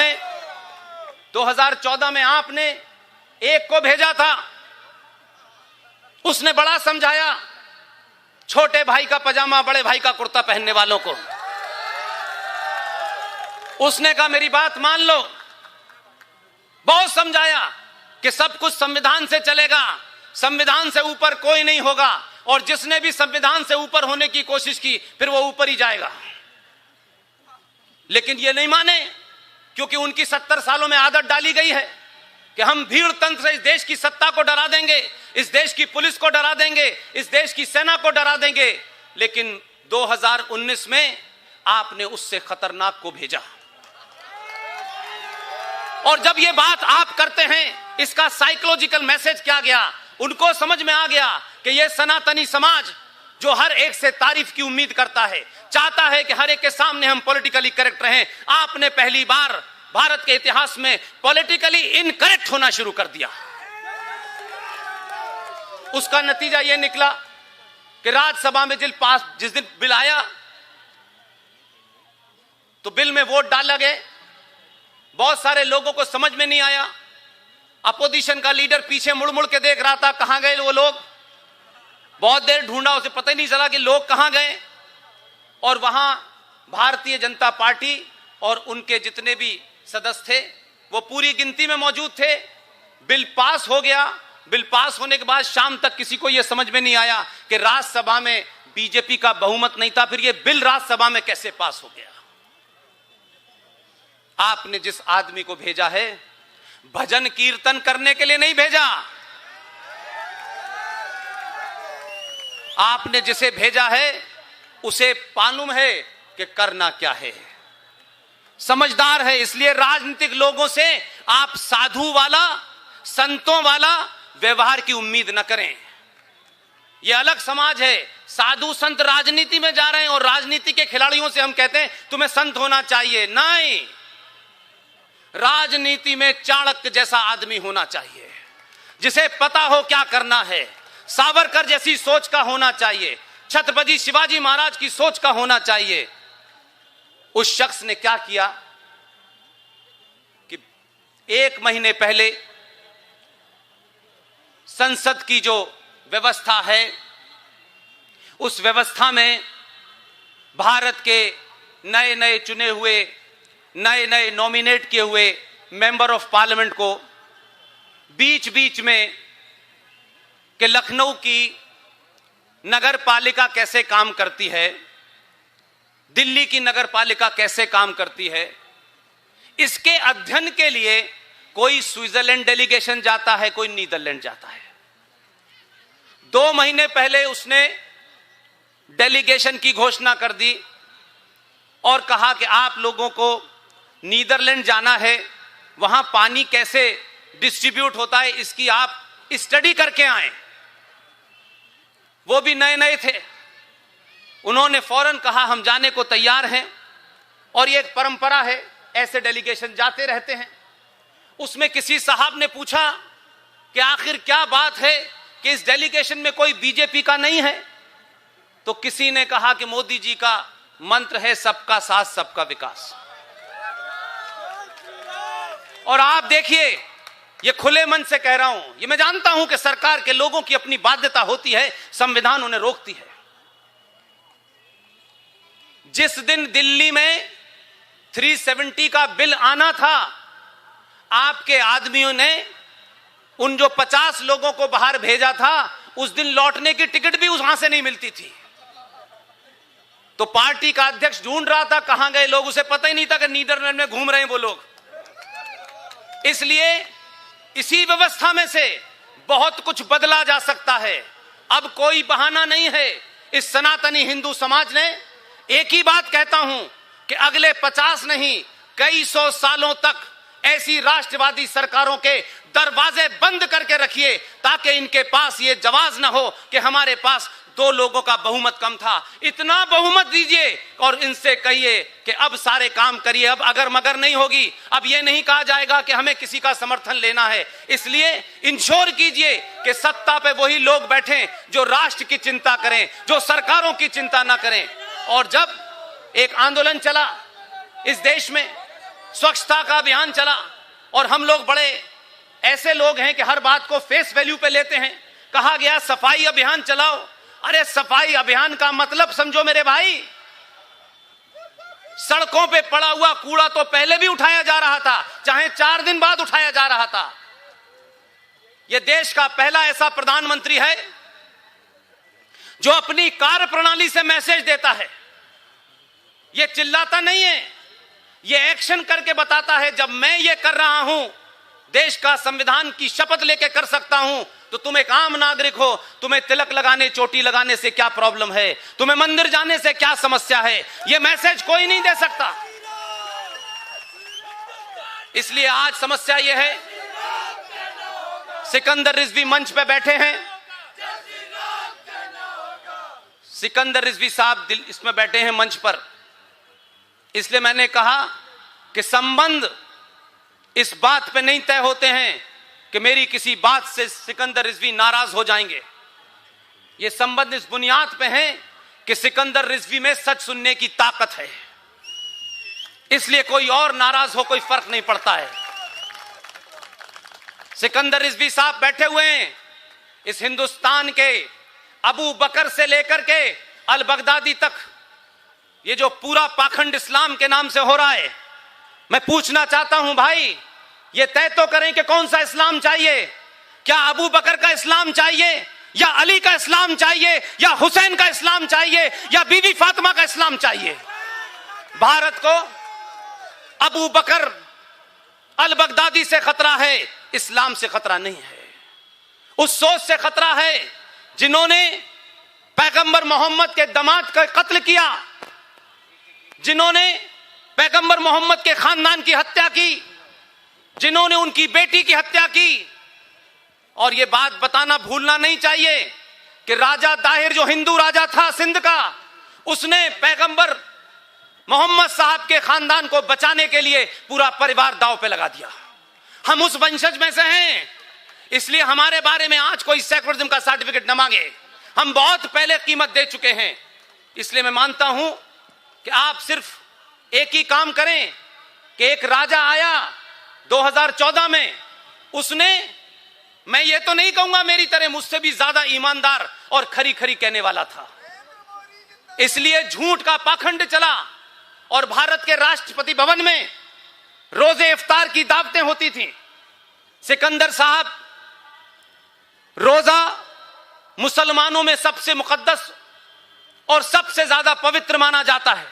में आपने एक को भेजा था, उसने बड़ा समझाया, छोटे भाई का पजामा बड़े भाई का कुर्ता पहनने वालों को। उसने कहा मेरी बात मान लो, बहुत समझाया कि सब कुछ संविधान से चलेगा, संविधान से ऊपर कोई नहीं होगा, और जिसने भी संविधान से ऊपर होने की कोशिश की फिर वो ऊपर ही जाएगा। लेकिन ये नहीं माने, क्योंकि उनकी 70 सालों में आदत डाली गई है कि हम भीड़ तंत्र से इस देश की सत्ता को डरा देंगे, इस देश की पुलिस को डरा देंगे, इस देश की सेना को डरा देंगे। लेकिन 2019 में आपने उससे खतरनाक को भेजा, और जब ये बात आप करते हैं, इसका साइकोलॉजिकल मैसेज क्या गया, उनको समझ में आ गया कि ये सनातनी समाज जो हर एक से तारीफ की उम्मीद करता है, चाहता है कि हर एक के सामने हम पॉलिटिकली करेक्ट रहें। आपने पहली बार भारत के इतिहास में पॉलिटिकली इनकरेक्ट होना शुरू कर दिया। उसका नतीजा यह निकला कि राज्यसभा में जिस दिन बिल आया तो बिल में वोट डाला गए, बहुत सारे लोगों को समझ में नहीं आया। अपोजिशन का लीडर पीछे मुड़ मुड़ के देख रहा था, कहां गए वो लोग। बहुत देर ढूंढा, उसे पता ही नहीं चला कि लोग कहां गए। और वहां भारतीय जनता पार्टी और उनके जितने भी सदस्य थे वो पूरी गिनती में मौजूद थे। बिल पास हो गया। बिल पास होने के बाद शाम तक किसी को यह समझ में नहीं आया कि राज्यसभा में बीजेपी का बहुमत नहीं था, फिर यह बिल राज्यसभा में कैसे पास हो गया। आपने जिस आदमी को भेजा है, भजन कीर्तन करने के लिए नहीं भेजा, आपने जिसे भेजा है उसे मालूम है कि करना क्या है, समझदार है। इसलिए राजनीतिक लोगों से आप साधु वाला, संतों वाला व्यवहार की उम्मीद न करें। यह अलग समाज है। साधु संत राजनीति में जा रहे हैं और राजनीति के खिलाड़ियों से हम कहते हैं तुम्हें संत होना चाहिए। नहीं, राजनीति में चाणक्य जैसा आदमी होना चाहिए, जिसे पता हो क्या करना है। सावरकर जैसी सोच का होना चाहिए, छत्रपति शिवाजी महाराज की सोच का होना चाहिए। उस शख्स ने क्या किया कि 1 महीने पहले संसद की जो व्यवस्था है, उस व्यवस्था में भारत के नए नए चुने हुए, नए नए नॉमिनेट किए हुए मेंबर ऑफ पार्लियामेंट को बीच बीच में कि लखनऊ की नगर पालिका कैसे काम करती है, दिल्ली की नगर पालिका कैसे काम करती है, इसके अध्ययन के लिए कोई स्विट्जरलैंड डेलीगेशन जाता है, कोई नीदरलैंड जाता है। 2 महीने पहले उसने डेलीगेशन की घोषणा कर दी और कहा कि आप लोगों को नीदरलैंड जाना है, वहां पानी कैसे डिस्ट्रीब्यूट होता है इसकी आप स्टडी करके आए। वो भी नए नए थे, उन्होंने फौरन कहा हम जाने को तैयार हैं। और ये एक परंपरा है, ऐसे डेलीगेशन जाते रहते हैं। उसमें किसी साहब ने पूछा कि आखिर क्या बात है कि इस डेलीगेशन में कोई बीजेपी का नहीं है, तो किसी ने कहा कि मोदी जी का मंत्र है सबका साथ सबका विकास। और आप देखिए, ये खुले मन से कह रहा हूं, ये मैं जानता हूं कि सरकार के लोगों की अपनी बाध्यता होती है, संविधान उन्हें रोकती है। जिस दिन दिल्ली में 370 का बिल आना था, आपके आदमियों ने उन जो 50 लोगों को बाहर भेजा था, उस दिन लौटने की टिकट भी वहां से नहीं मिलती थी। तो पार्टी का अध्यक्ष ढूंढ रहा था कहां गए लोग, उसे पता ही नहीं था कि नीदरलैंड में घूम रहे हैं वो लोग। इसलिए इसी व्यवस्था में से बहुत कुछ बदला जा सकता है। अब कोई बहाना नहीं है। इस सनातनी हिंदू समाज ने एक ही बात कहता हूं कि अगले 50 नहीं कई 100 सालों तक ऐसी राष्ट्रवादी सरकारों के दरवाजे बंद करके रखिए, ताकि इनके पास ये जवाब ना हो कि हमारे पास 2 लोगों का बहुमत कम था। इतना बहुमत दीजिए और इनसे कहिए कि अब सारे काम करिए, अब अगर मगर नहीं होगी। अब ये नहीं कहा जाएगा कि हमें किसी का समर्थन लेना है। इसलिए इंश्योर कीजिए कि सत्ता पे वही लोग बैठें जो राष्ट्र की चिंता करें, जो सरकारों की चिंता ना करें। और जब एक आंदोलन चला इस देश में, स्वच्छता का अभियान चला, और हम लोग बड़े ऐसे लोग हैं कि हर बात को फेस वैल्यू पे लेते हैं। कहा गया सफाई अभियान चलाओ। अरे सफाई अभियान का मतलब समझो मेरे भाई, सड़कों पे पड़ा हुआ कूड़ा तो पहले भी उठाया जा रहा था, चाहे 4 दिन बाद उठाया जा रहा था। यह देश का पहला ऐसा प्रधानमंत्री है जो अपनी कार्य प्रणाली से मैसेज देता है। यह चिल्लाता नहीं है, यह एक्शन करके बताता है। जब मैं ये कर रहा हूं, देश का संविधान की शपथ लेके कर सकता हूं, तो तुम एक आम नागरिक हो, तुम्हें तिलक लगाने, चोटी लगाने से क्या प्रॉब्लम है, तुम्हें मंदिर जाने से क्या समस्या है, यह मैसेज कोई नहीं दे सकता। इसलिए आज समस्या यह है, सिकंदर रिजवी मंच पे बैठे हैं, सिकंदर रिजवी साहब इसमें बैठे हैं मंच पर। इसलिए मैंने कहा कि संबंध इस बात पे नहीं तय होते हैं कि मेरी किसी बात से सिकंदर रिजवी नाराज हो जाएंगे। ये संबंध इस बुनियाद पे है कि सिकंदर रिजवी में सच सुनने की ताकत है। इसलिए कोई और नाराज हो कोई फर्क नहीं पड़ता है। सिकंदर रिजवी साहब बैठे हुए हैं इस हिंदुस्तान के अबू बकर से लेकर के अल बगदादी तक, ये जो पूरा पाखंड इस्लाम के नाम से हो रहा है। मैं पूछना चाहता हूं भाई, ये तय तो करें कि कौन सा इस्लाम चाहिए। क्या अबू बकर का इस्लाम चाहिए, या अली का इस्लाम चाहिए, या हुसैन का इस्लाम चाहिए, या बीबी फातिमा का इस्लाम चाहिए। भारत को अबू बकर अल बगदादी से खतरा है, इस्लाम से खतरा नहीं है। उस सोच से खतरा है जिन्होंने पैगंबर मोहम्मद के दामाद का कत्ल किया, जिन्होंने पैगंबर मोहम्मद के खानदान की हत्या की, जिन्होंने उनकी बेटी की हत्या की। और यह बात बताना भूलना नहीं चाहिए कि राजा दाहिर जो हिंदू राजा था सिंध का, उसने पैगंबर मोहम्मद साहब के खानदान को बचाने के लिए पूरा परिवार दांव पे लगा दिया। हम उस वंशज में से हैं, इसलिए हमारे बारे में आज कोई सेकुलरिज्म का सर्टिफिकेट न मांगे। हम बहुत पहले कीमत दे चुके हैं। इसलिए मैं मानता हूं कि आप सिर्फ एक ही काम करें कि एक राजा आया, 2014 में उसने, मैं ये तो नहीं कहूंगा मेरी तरह, मुझसे भी ज्यादा ईमानदार और खरी खरी कहने वाला था। इसलिए झूठ का पाखंड चला और भारत के राष्ट्रपति भवन में रोजे इफ्तार की दावतें होती थीं। सिकंदर साहब, रोजा मुसलमानों में सबसे मुकद्दस और सबसे ज्यादा पवित्र माना जाता है।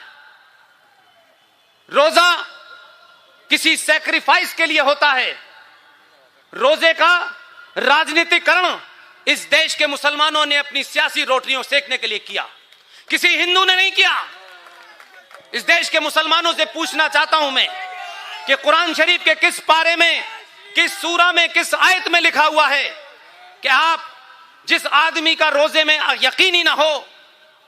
रोजा किसी सैक्रिफाइस के लिए होता है। रोजे का राजनीतिकरण इस देश के मुसलमानों ने अपनी सियासी रोटियों सेकने के लिए किया, किसी हिंदू ने नहीं किया। इस देश के मुसलमानों से पूछना चाहता हूं मैं कि कुरान शरीफ के किस पारे में, किस सूरा में, किस आयत में लिखा हुआ है कि आप जिस आदमी का रोजे में यकीनी ना हो,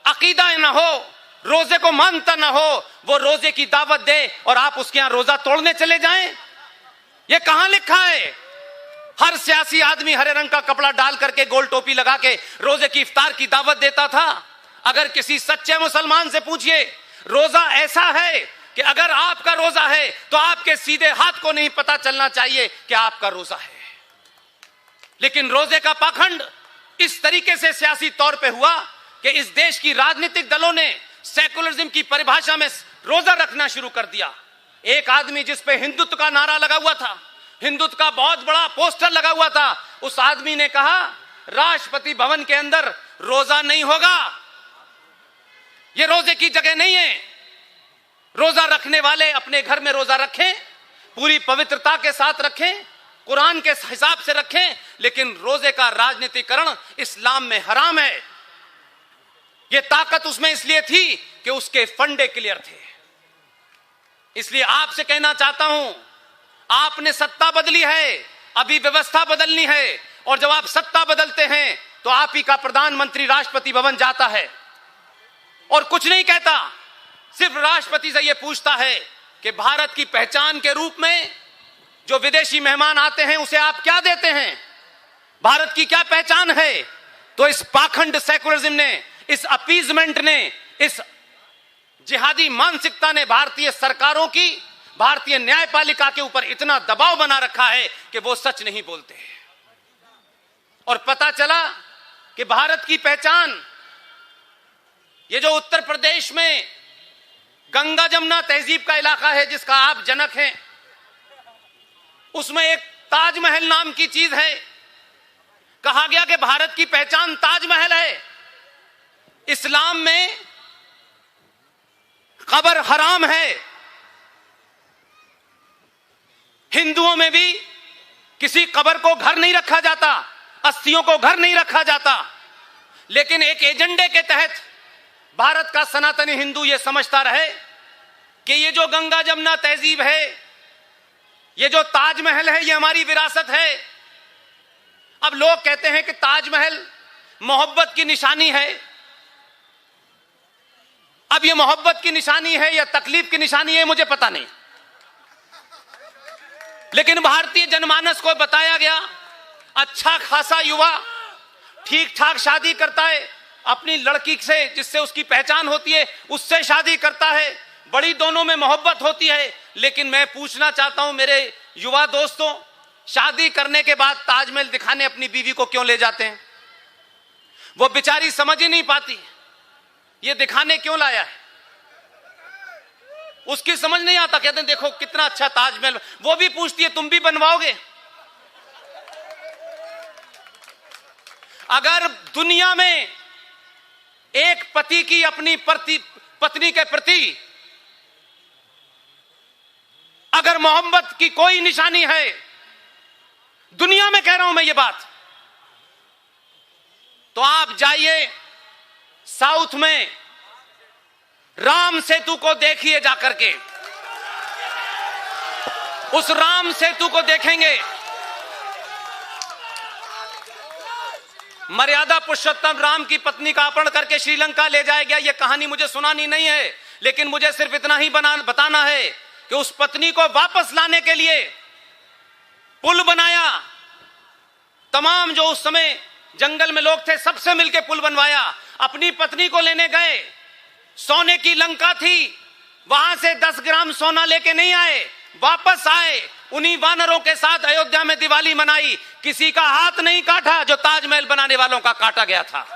अकीदा ना हो, रोजे को मानता ना हो, वो रोजे की दावत दे और आप उसके यहां रोजा तोड़ने चले जाएं? ये कहां लिखा है? हर सियासी आदमी हरे रंग का कपड़ा डाल करके गोल टोपी लगा के रोजे की इफ्तार की दावत देता था। अगर किसी सच्चे मुसलमान से पूछिए, रोजा ऐसा है कि अगर आपका रोजा है तो आपके सीधे हाथ को नहीं पता चलना चाहिए कि आपका रोजा है। लेकिन रोजे का पाखंड इस तरीके से सियासी तौर पे हुआ कि इस देश की राजनीतिक दलों ने सेकुलरिज्म की परिभाषा में रोजा रखना शुरू कर दिया। एक आदमी जिस पे हिंदुत्व का नारा लगा हुआ था, हिंदुत्व का बहुत बड़ा पोस्टर लगा हुआ था, उस आदमी ने कहा राष्ट्रपति भवन के अंदर रोजा नहीं होगा, यह रोजे की जगह नहीं है। रोजा रखने वाले अपने घर में रोजा रखें, पूरी पवित्रता के साथ रखें, कुरान के हिसाब से रखें, लेकिन रोजे का राजनीतिकरण इस्लाम में हराम है। यह ताकत उसमें इसलिए थी कि उसके फंडे क्लियर थे। इसलिए आपसे कहना चाहता हूं, आपने सत्ता बदली है, अभी व्यवस्था बदलनी है, और जब आप सत्ता बदलते हैं तो आप ही का प्रधानमंत्री राष्ट्रपति भवन जाता है और कुछ नहीं कहता, सिर्फ राष्ट्रपति से यह पूछता है कि भारत की पहचान के रूप में जो विदेशी मेहमान आते हैं उसे आप क्या देते हैं, भारत की क्या पहचान है? तो इस पाखंड सेकुलरिज्म ने, इस अपीजमेंट ने, इस जिहादी मानसिकता ने भारतीय सरकारों की, भारतीय न्यायपालिका के ऊपर इतना दबाव बना रखा है कि वो सच नहीं बोलते। और पता चला कि भारत की पहचान, ये जो उत्तर प्रदेश में गंगा जमुना तहजीब का इलाका है जिसका आप जनक हैं, उसमें एक ताजमहल नाम की चीज है। कहा गया कि भारत की पहचान ताजमहल है। इस्लाम में कब्र हराम है, हिंदुओं में भी किसी कब्र को घर नहीं रखा जाता, अस्थियों को घर नहीं रखा जाता। लेकिन एक एजेंडे के तहत भारत का सनातनी हिंदू यह समझता रहे कि ये जो गंगा जमुना तहजीब है, ये जो ताजमहल है, ये हमारी विरासत है। अब लोग कहते हैं कि ताजमहल मोहब्बत की निशानी है। अब ये मोहब्बत की निशानी है या तकलीफ की निशानी है मुझे पता नहीं, लेकिन भारतीय जनमानस को बताया गया, अच्छा खासा युवा ठीक ठाक शादी करता है, अपनी लड़की से जिससे उसकी पहचान होती है उससे शादी करता है, बड़ी दोनों में मोहब्बत होती है। लेकिन मैं पूछना चाहता हूं मेरे युवा दोस्तों, शादी करने के बाद ताजमहल दिखाने अपनी बीवी को क्यों ले जाते हैं? वो बेचारी समझ ही नहीं पाती ये दिखाने क्यों लाया है, उसकी समझ नहीं आता। कहते हैं देखो कितना अच्छा ताजमहल, वो भी पूछती है तुम भी बनवाओगे? अगर दुनिया में एक पति की अपनी पत्नी के प्रति अगर मोहब्बत की कोई निशानी है, दुनिया में कह रहा हूं मैं ये बात, तो आप जाइए साउथ में राम सेतु को देखिए, जाकर के उस राम सेतु को देखेंगे। मर्यादा पुरुषोत्तम राम की पत्नी का अपहरण करके श्रीलंका ले जाया गया। यह कहानी मुझे सुनानी नहीं है, लेकिन मुझे सिर्फ इतना ही बताना है कि उस पत्नी को वापस लाने के लिए पुल बनाया। तमाम जो उस समय जंगल में लोग थे सबसे मिलकर पुल बनवाया। अपनी पत्नी को लेने गए, सोने की लंका थी, वहां से 10 ग्राम सोना लेके नहीं आए, वापस आए, उन्हीं वानरों के साथ अयोध्या में दिवाली मनाई, किसी का हाथ नहीं काटा जो ताजमहल बनाने वालों का काटा गया था।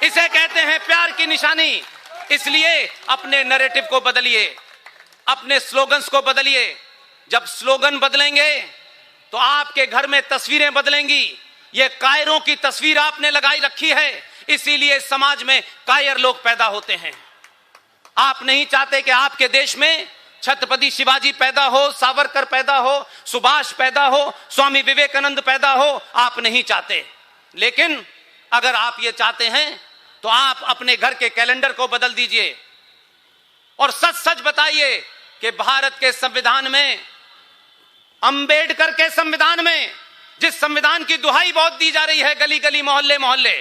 इसे कहते हैं प्यार की निशानी। इसलिए अपने नैरेटिव को बदलिए, अपने स्लोगन्स को बदलिए। जब स्लोगन बदलेंगे तो आपके घर में तस्वीरें बदलेंगी। ये कायरों की तस्वीर आपने लगाई रखी है, इसीलिए समाज में कायर लोग पैदा होते हैं। आप नहीं चाहते कि आपके देश में छत्रपति शिवाजी पैदा हो, सावरकर पैदा हो, सुभाष पैदा हो, स्वामी विवेकानंद पैदा हो, आप नहीं चाहते। लेकिन अगर आप ये चाहते हैं तो आप अपने घर के कैलेंडर को बदल दीजिए और सच सच बताइए कि भारत के संविधान में, अंबेडकर के संविधान में, जिस संविधान की दुहाई बहुत दी जा रही है गली गली मोहल्ले मोहल्ले,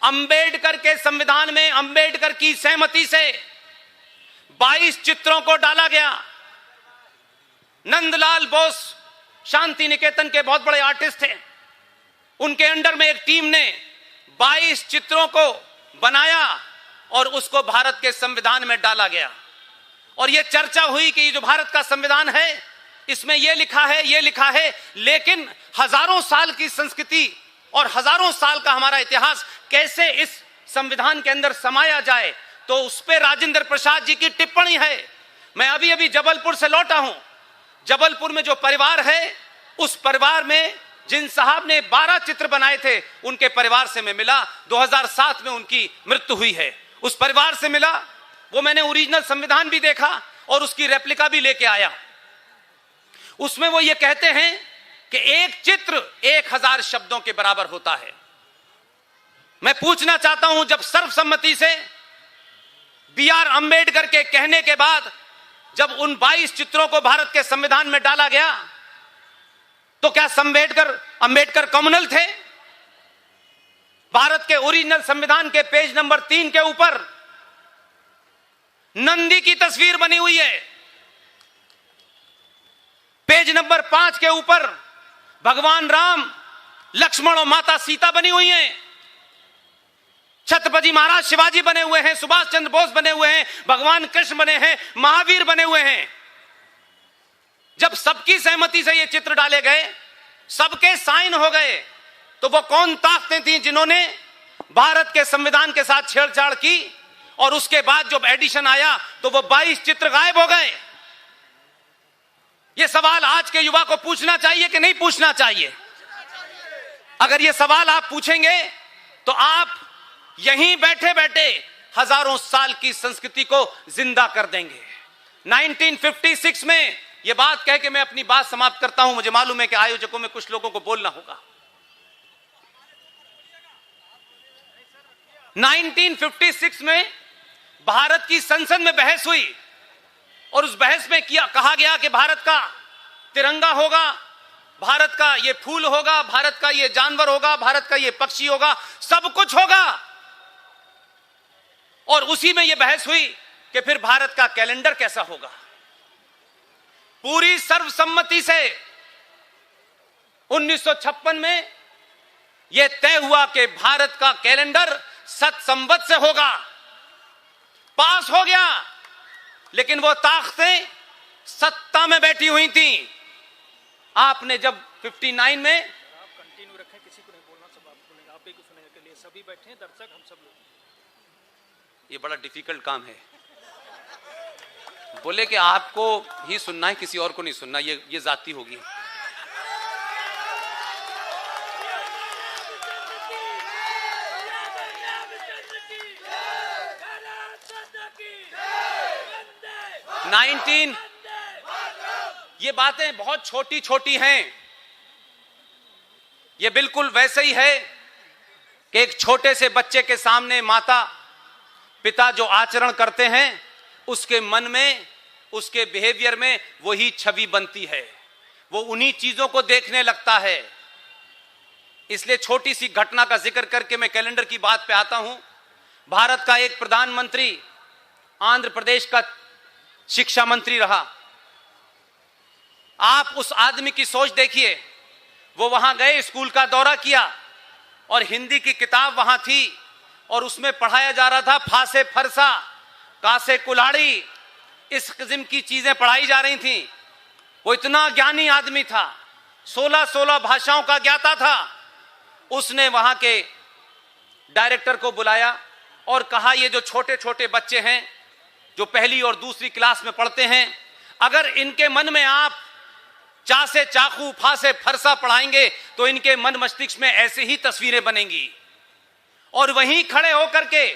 अंबेडकर के संविधान में अंबेडकर की सहमति से 22 चित्रों को डाला गया। नंदलाल बोस शांति निकेतन के बहुत बड़े आर्टिस्ट थे, उनके अंडर में एक टीम ने 22 चित्रों को बनाया और उसको भारत के संविधान में डाला गया। और यह चर्चा हुई कि जो भारत का संविधान है इसमें यह लिखा है, यह लिखा है, लेकिन हजारों साल की संस्कृति और हजारों साल का हमारा इतिहास कैसे इस संविधान के अंदर समाया जाए। तो उस पर राजेंद्र प्रसाद जी की टिप्पणी है। मैं अभी अभी जबलपुर से लौटा हूं। जबलपुर में जो परिवार है, उस परिवार में जिन साहब ने 12 चित्र बनाए थे, उनके परिवार से मैं मिला। 2007 में उनकी मृत्यु हुई है। उस परिवार से मिला, वो मैंने ओरिजिनल संविधान भी देखा और उसकी रेप्लिका भी लेके आया। उसमें वो ये कहते हैं कि एक चित्र 1000 शब्दों के बराबर होता है। मैं पूछना चाहता हूं, जब सर्वसम्मति से बी.आर. अंबेडकर के कहने के बाद जब उन 22 चित्रों को भारत के संविधान में डाला गया, तो क्या अंबेडकर कम्युनल थे? भारत के ओरिजिनल संविधान के पेज नंबर 3 के ऊपर नंदी की तस्वीर बनी हुई है। पेज नंबर 5 के ऊपर भगवान राम, लक्ष्मण और माता सीता बनी हुई हैं। छत्रपति महाराज शिवाजी बने हुए हैं, सुभाष चंद्र बोस बने हुए हैं, भगवान कृष्ण बने हैं, महावीर बने हुए हैं। जब सबकी सहमति से ये चित्र डाले गए, सबके साइन हो गए, तो वो कौन ताकतें थी जिन्होंने भारत के संविधान के साथ छेड़छाड़ की? और उसके बाद जब एडिशन आया तो वो 22 चित्र गायब हो गए। ये सवाल आज के युवा को पूछना चाहिए कि नहीं पूछना चाहिए? अगर ये सवाल आप पूछेंगे तो आप यहीं बैठे बैठे हजारों साल की संस्कृति को जिंदा कर देंगे। 1956 में यह बात कह के मैं अपनी बात समाप्त करता हूं। मुझे मालूम है कि आयोजकों में कुछ लोगों को बोलना होगा। 1956 में भारत की संसद में बहस हुई और उस बहस में कहा गया कि भारत का तिरंगा होगा, भारत का ये फूल होगा, भारत का ये जानवर होगा, भारत का ये पक्षी होगा, सब कुछ होगा। और उसी में यह बहस हुई कि फिर भारत का कैलेंडर कैसा होगा। पूरी सर्वसम्मति से 1956 में यह तय हुआ कि भारत का कैलेंडर सतसंवत से होगा। पास हो गया, लेकिन वो ताकतें सत्ता में बैठी हुई थी। आपने जब 59 में, आप कंटिन्यू रखें, किसी को नहीं बोलना, सब आप बोलेंगे, आप ही को सुनने के लिए सभी बैठे हैं, दर्शक हम सब लोग। ये बड़ा डिफिकल्ट काम है। बोले कि आपको ही सुनना है, किसी और को नहीं सुनना, ये जाती होगी। ये बातें बहुत छोटी छोटी हैं। ये बिल्कुल वैसे ही है कि एक छोटे से बच्चे के सामने माता पिता जो आचरण करते हैं, उसके मन में, उसके बिहेवियर में वही छवि बनती है। वो उन्हीं चीजों को देखने लगता है। इसलिए छोटी सी घटना का जिक्र करके मैं कैलेंडर की बात पे आता हूं। भारत का एक प्रधानमंत्री आंध्र प्रदेश का शिक्षा मंत्री रहा। आप उस आदमी की सोच देखिए। वो वहां गए, स्कूल का दौरा किया और हिंदी की किताब वहां थी और उसमें पढ़ाया जा रहा था फासे फरसा, कासे कुल्हाड़ी, इस किस्म की चीजें पढ़ाई जा रही थी। वो इतना ज्ञानी आदमी था, 16 भाषाओं का ज्ञाता था। उसने वहां के डायरेक्टर को बुलाया और कहा, ये जो छोटे छोटे बच्चे हैं जो पहली और दूसरी क्लास में पढ़ते हैं, अगर इनके मन में आप चा से चाकू, फा से फरसा पढ़ाएंगे तो इनके मन मस्तिष्क में ऐसे ही तस्वीरें बनेंगी। और वहीं खड़े होकर के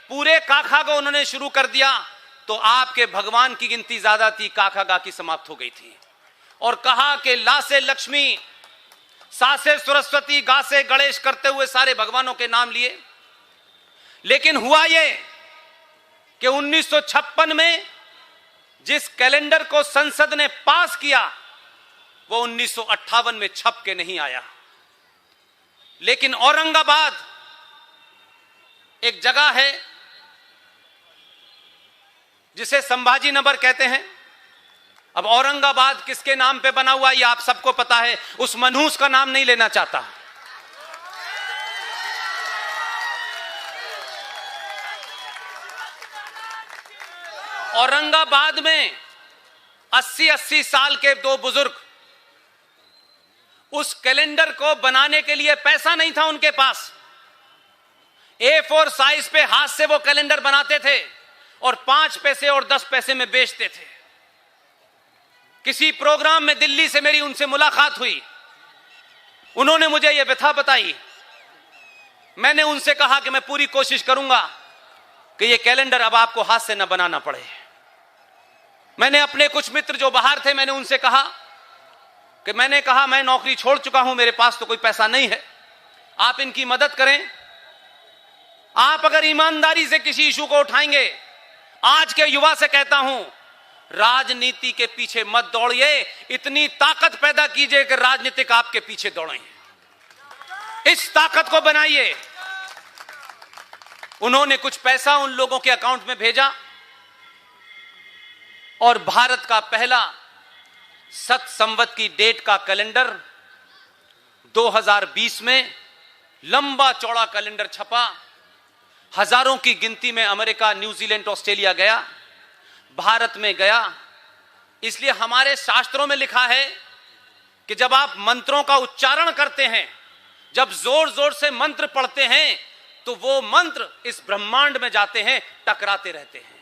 पूरे काखा को उन्होंने शुरू कर दिया। तो आपके भगवान की गिनती ज्यादा थी, काखा गा की समाप्त हो गई थी। और कहा कि ला से लक्ष्मी, सा से सरस्वती, गा से गणेश करते हुए सारे भगवानों के नाम लिए। लेकिन हुआ ये कि 1956 में जिस कैलेंडर को संसद ने पास किया वो 1958 में छप के नहीं आया। लेकिन औरंगाबाद एक जगह है जिसे संभाजी नगर कहते हैं। अब औरंगाबाद किसके नाम पे बना हुआ ये आप सबको पता है, उस मनहूस का नाम नहीं लेना चाहता। औरंगाबाद में 80-80 साल के दो बुजुर्ग, उस कैलेंडर को बनाने के लिए पैसा नहीं था उनके पास। A4 साइज पे हाथ से वो कैलेंडर बनाते थे और 5 पैसे और 10 पैसे में बेचते थे। किसी प्रोग्राम में दिल्ली से मेरी उनसे मुलाकात हुई, उन्होंने मुझे ये व्यथा बताई। मैंने उनसे कहा कि मैं पूरी कोशिश करूंगा कि ये कैलेंडर अब आपको हाथ से न बनाना पड़े। मैंने अपने कुछ मित्र जो बाहर थे, मैंने उनसे कहा कि मैं नौकरी छोड़ चुका हूं, मेरे पास तो कोई पैसा नहीं है, आप इनकी मदद करें। आप अगर ईमानदारी से किसी इशू को उठाएंगे, आज के युवा से कहता हूं, राजनीति के पीछे मत दौड़िए, इतनी ताकत पैदा कीजिए कि राजनीतिक आपके पीछे दौड़ें। इस ताकत को बनाइए। उन्होंने कुछ पैसा उन लोगों के अकाउंट में भेजा और भारत का पहला सत संवत की डेट का कैलेंडर 2020 में लंबा चौड़ा कैलेंडर छपा। हजारों की गिनती में अमेरिका, न्यूजीलैंड, ऑस्ट्रेलिया गया, भारत में गया। इसलिए हमारे शास्त्रों में लिखा है कि जब आप मंत्रों का उच्चारण करते हैं, जब जोर जोर से मंत्र पढ़ते हैं, तो वो मंत्र इस ब्रह्मांड में जाते हैं, टकराते रहते हैं।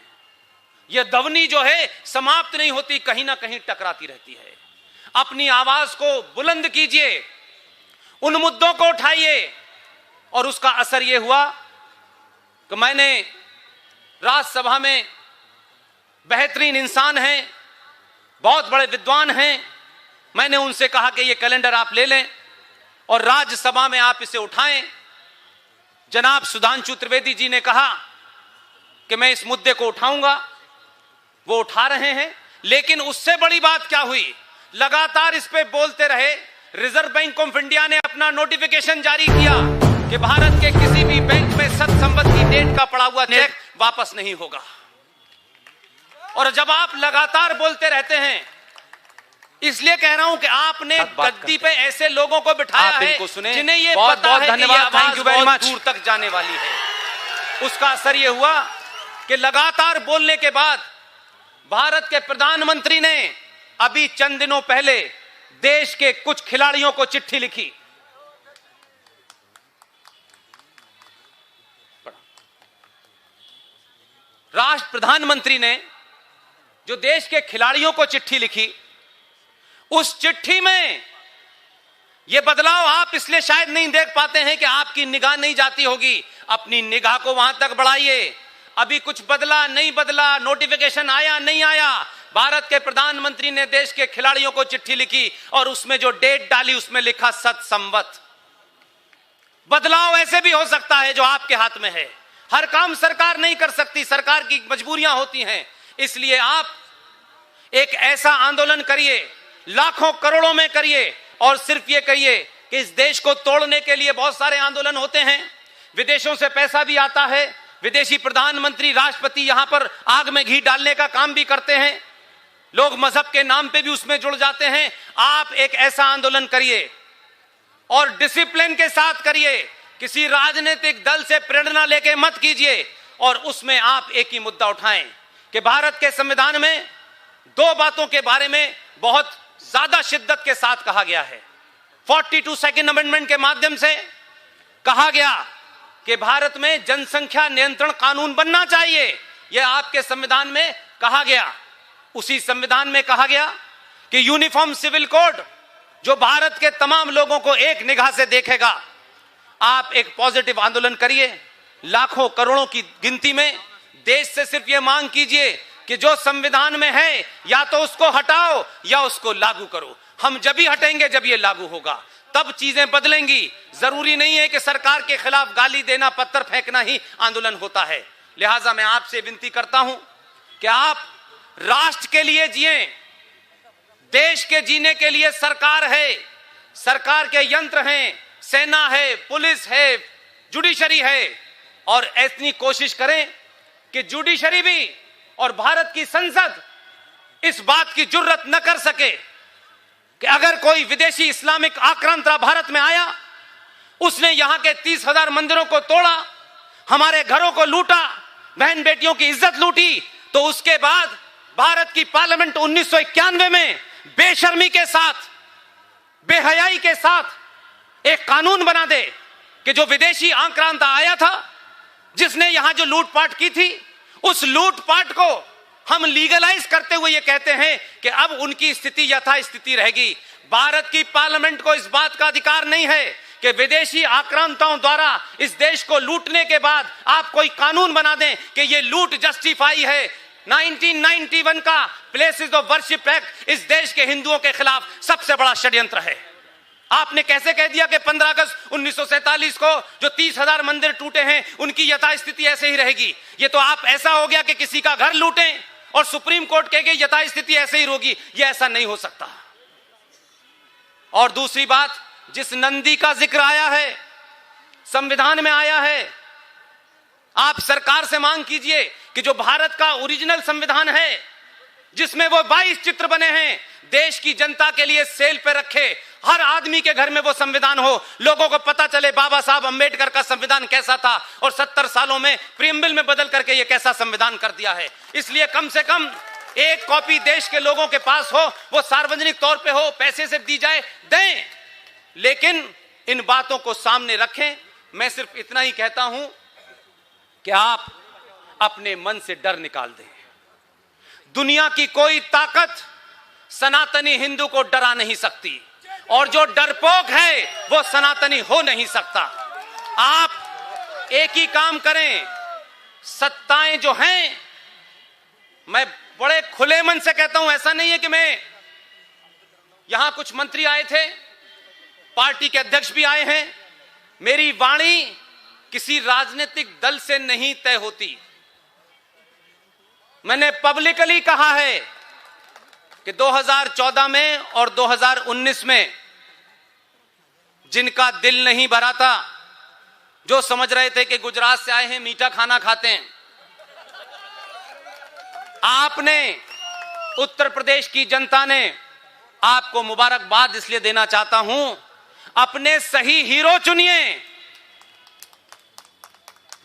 यह ध्वनि जो है समाप्त नहीं होती, कहीं ना कहीं टकराती रहती है। अपनी आवाज को बुलंद कीजिए, उन मुद्दों को उठाइए। और उसका असर यह हुआ कि मैंने राज्यसभा में बेहतरीन इंसान हैं, बहुत बड़े विद्वान हैं, मैंने उनसे कहा कि ये कैलेंडर आप ले लें और राज्यसभा में आप इसे उठाएं। जनाब सुधांशु त्रिवेदी जी ने कहा कि मैं इस मुद्दे को उठाऊंगा, वो उठा रहे हैं। लेकिन उससे बड़ी बात क्या हुई, लगातार इस पे बोलते रहे। रिजर्व बैंक ऑफ इंडिया ने अपना नोटिफिकेशन जारी किया कि भारत के किसी भी बैंक में सत संवत की डेट का पड़ा हुआ चेक वापस नहीं होगा। और जब आप लगातार बोलते रहते हैं, इसलिए कह रहा हूं कि आपने गद्दी पे ऐसे लोगों को बिठाया है जिन्हें ये पता है कि ये आवाज बहुत दूर तक जाने वाली है। उसका असर ये हुआ कि लगातार बोलने के बाद भारत के प्रधानमंत्री ने अभी चंद दिनों पहले देश के कुछ खिलाड़ियों को चिट्ठी लिखी। राष्ट्र प्रधानमंत्री ने जो देश के खिलाड़ियों को चिट्ठी लिखी, उस चिट्ठी में यह बदलाव आप इसलिए शायद नहीं देख पाते हैं कि आपकी निगाह नहीं जाती होगी। अपनी निगाह को वहां तक बढ़ाइए। अभी कुछ बदला नहीं बदला, नोटिफिकेशन आया नहीं आया, भारत के प्रधानमंत्री ने देश के खिलाड़ियों को चिट्ठी लिखी और उसमें जो डेट डाली उसमें लिखा सत संवत। बदलाव ऐसे भी हो सकता है जो आपके हाथ में है। हर काम सरकार नहीं कर सकती, सरकार की मजबूरियां होती हैं। इसलिए आप एक ऐसा आंदोलन करिए, लाखों करोड़ों में करिए और सिर्फ ये कहिए कि इस देश को तोड़ने के लिए बहुत सारे आंदोलन होते हैं, विदेशों से पैसा भी आता है, विदेशी प्रधानमंत्री, राष्ट्रपति यहां पर आग में घी डालने का काम भी करते हैं, लोग मजहब के नाम पे भी उसमें जुड़ जाते हैं। आप एक ऐसा आंदोलन करिए और डिसिप्लिन के साथ करिए, किसी राजनीतिक दल से प्रेरणा लेके मत कीजिए। और उसमें आप एक ही मुद्दा उठाएं कि भारत के संविधान में दो बातों के बारे में बहुत ज्यादा शिद्दत के साथ कहा गया है। 42 सेकंड अमेंडमेंट के माध्यम से कहा गया कि भारत में जनसंख्या नियंत्रण कानून बनना चाहिए। यह आपके संविधान में कहा गया। उसी संविधान में कहा गया कि यूनिफॉर्म सिविल कोड जो भारत के तमाम लोगों को एक निगाह से देखेगा। आप एक पॉजिटिव आंदोलन करिए, लाखों करोड़ों की गिनती में देश से सिर्फ यह मांग कीजिए कि जो संविधान में है या तो उसको हटाओ या उसको लागू करो। हम जब ही हटेंगे जब ये लागू होगा, तब चीजें बदलेंगी। जरूरी नहीं है कि सरकार के खिलाफ गाली देना, पत्थर फेंकना ही आंदोलन होता है। लिहाजा मैं आपसे विनती करता हूं कि आप राष्ट्र के लिए जिए। देश के जीने के लिए सरकार है, सरकार के यंत्र हैं, सेना है, पुलिस है, जुडिशरी है, और ऐसी कोशिश करें कि जुडिशरी भी और भारत की संसद इस बात की जुर्रत न कर सके कि अगर कोई विदेशी इस्लामिक आक्रांता भारत में आया, उसने यहां के 30,000 मंदिरों को तोड़ा, हमारे घरों को लूटा, बहन बेटियों की इज्जत लूटी, तो उसके बाद भारत की पार्लियामेंट 1991 में बेशर्मी के साथ, बेहयाई के साथ एक कानून बना दे कि जो विदेशी आक्रांता आया था, जिसने यहां जो लूटपाट की थी, उस लूटपाट को हम लीगलाइज करते हुए ये कहते हैं कि अब उनकी स्थिति यथास्थिति रहेगी। भारत की पार्लियामेंट को इस बात का अधिकार नहीं है कि विदेशी आक्रांताओं द्वारा इस देश को लूटने के बाद आप कोई कानून बना दें कि ये लूट जस्टिफाई है। 1991 का प्लेसेस ऑफ वर्शिप एक्ट इस देश के हिंदुओं के खिलाफ सबसे बड़ा षड्यंत्र है। आपने कैसे कह दिया कि 15 अगस्त 1947 को जो 30,000 मंदिर टूटे हैं उनकी यथास्थिति ऐसे ही रहेगी? ये तो आप ऐसा हो गया कि किसी का घर लूटें और सुप्रीम कोर्ट कहेगी यथास्थिति ऐसे ही होगी। ये ऐसा नहीं हो सकता। और दूसरी बात, जिस नंदी का जिक्र आया है, संविधान में आया है, आप सरकार से मांग कीजिए कि जो भारत का ओरिजिनल संविधान है, जिसमें वो 22 चित्र बने हैं, देश की जनता के लिए सेल पे रखे, हर आदमी के घर में वो संविधान हो, लोगों को पता चले बाबा साहब अंबेडकर का संविधान कैसा था और 70 सालों में प्रीएम्बल में बदल करके ये कैसा संविधान कर दिया है। इसलिए कम से कम एक कॉपी देश के लोगों के पास हो, वो सार्वजनिक तौर पे हो, पैसे से दी जाए, दें, लेकिन इन बातों को सामने रखें। मैं सिर्फ इतना ही कहता हूं कि आप अपने मन से डर निकाल दें। दुनिया की कोई ताकत सनातनी हिंदू को डरा नहीं सकती, और जो डरपोक है वो सनातनी हो नहीं सकता। आप एक ही काम करें, सत्ताएं जो हैं, मैं बड़े खुले मन से कहता हूं, ऐसा नहीं है कि मैं, यहां कुछ मंत्री आए थे, पार्टी के अध्यक्ष भी आए हैं, मेरी वाणी किसी राजनीतिक दल से नहीं तय होती। मैंने पब्लिकली कहा है कि 2014 में और 2019 में जिनका दिल नहीं भरा था, जो समझ रहे थे कि गुजरात से आए हैं मीठा खाना खाते हैं, आपने, उत्तर प्रदेश की जनता ने आपको मुबारकबाद इसलिए देना चाहता हूं, अपने सही हीरो चुनिए।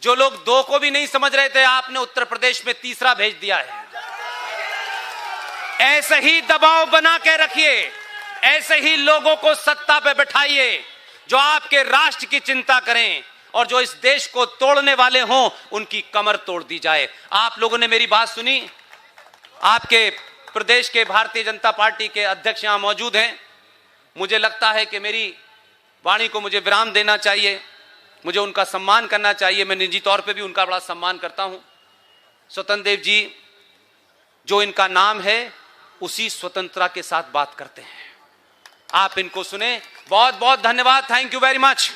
जो लोग 2 को भी नहीं समझ रहे थे, आपने उत्तर प्रदेश में तीसरा भेज दिया है। ऐसे ही दबाव बना के रखिए, ऐसे ही लोगों को सत्ता पे बैठाइए जो आपके राष्ट्र की चिंता करें, और जो इस देश को तोड़ने वाले हों उनकी कमर तोड़ दी जाए। आप लोगों ने मेरी बात सुनी, आपके प्रदेश के भारतीय जनता पार्टी के अध्यक्ष यहां मौजूद हैं। मुझे लगता है कि मेरी वाणी को मुझे विराम देना चाहिए, मुझे उनका सम्मान करना चाहिए। मैं निजी तौर पे भी उनका बड़ा सम्मान करता हूं। स्वतंत्र देव जी, जो इनका नाम है उसी स्वतंत्रता के साथ बात करते हैं, आप इनको सुने। बहुत बहुत धन्यवाद, थैंक यू वेरी मच।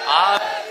आप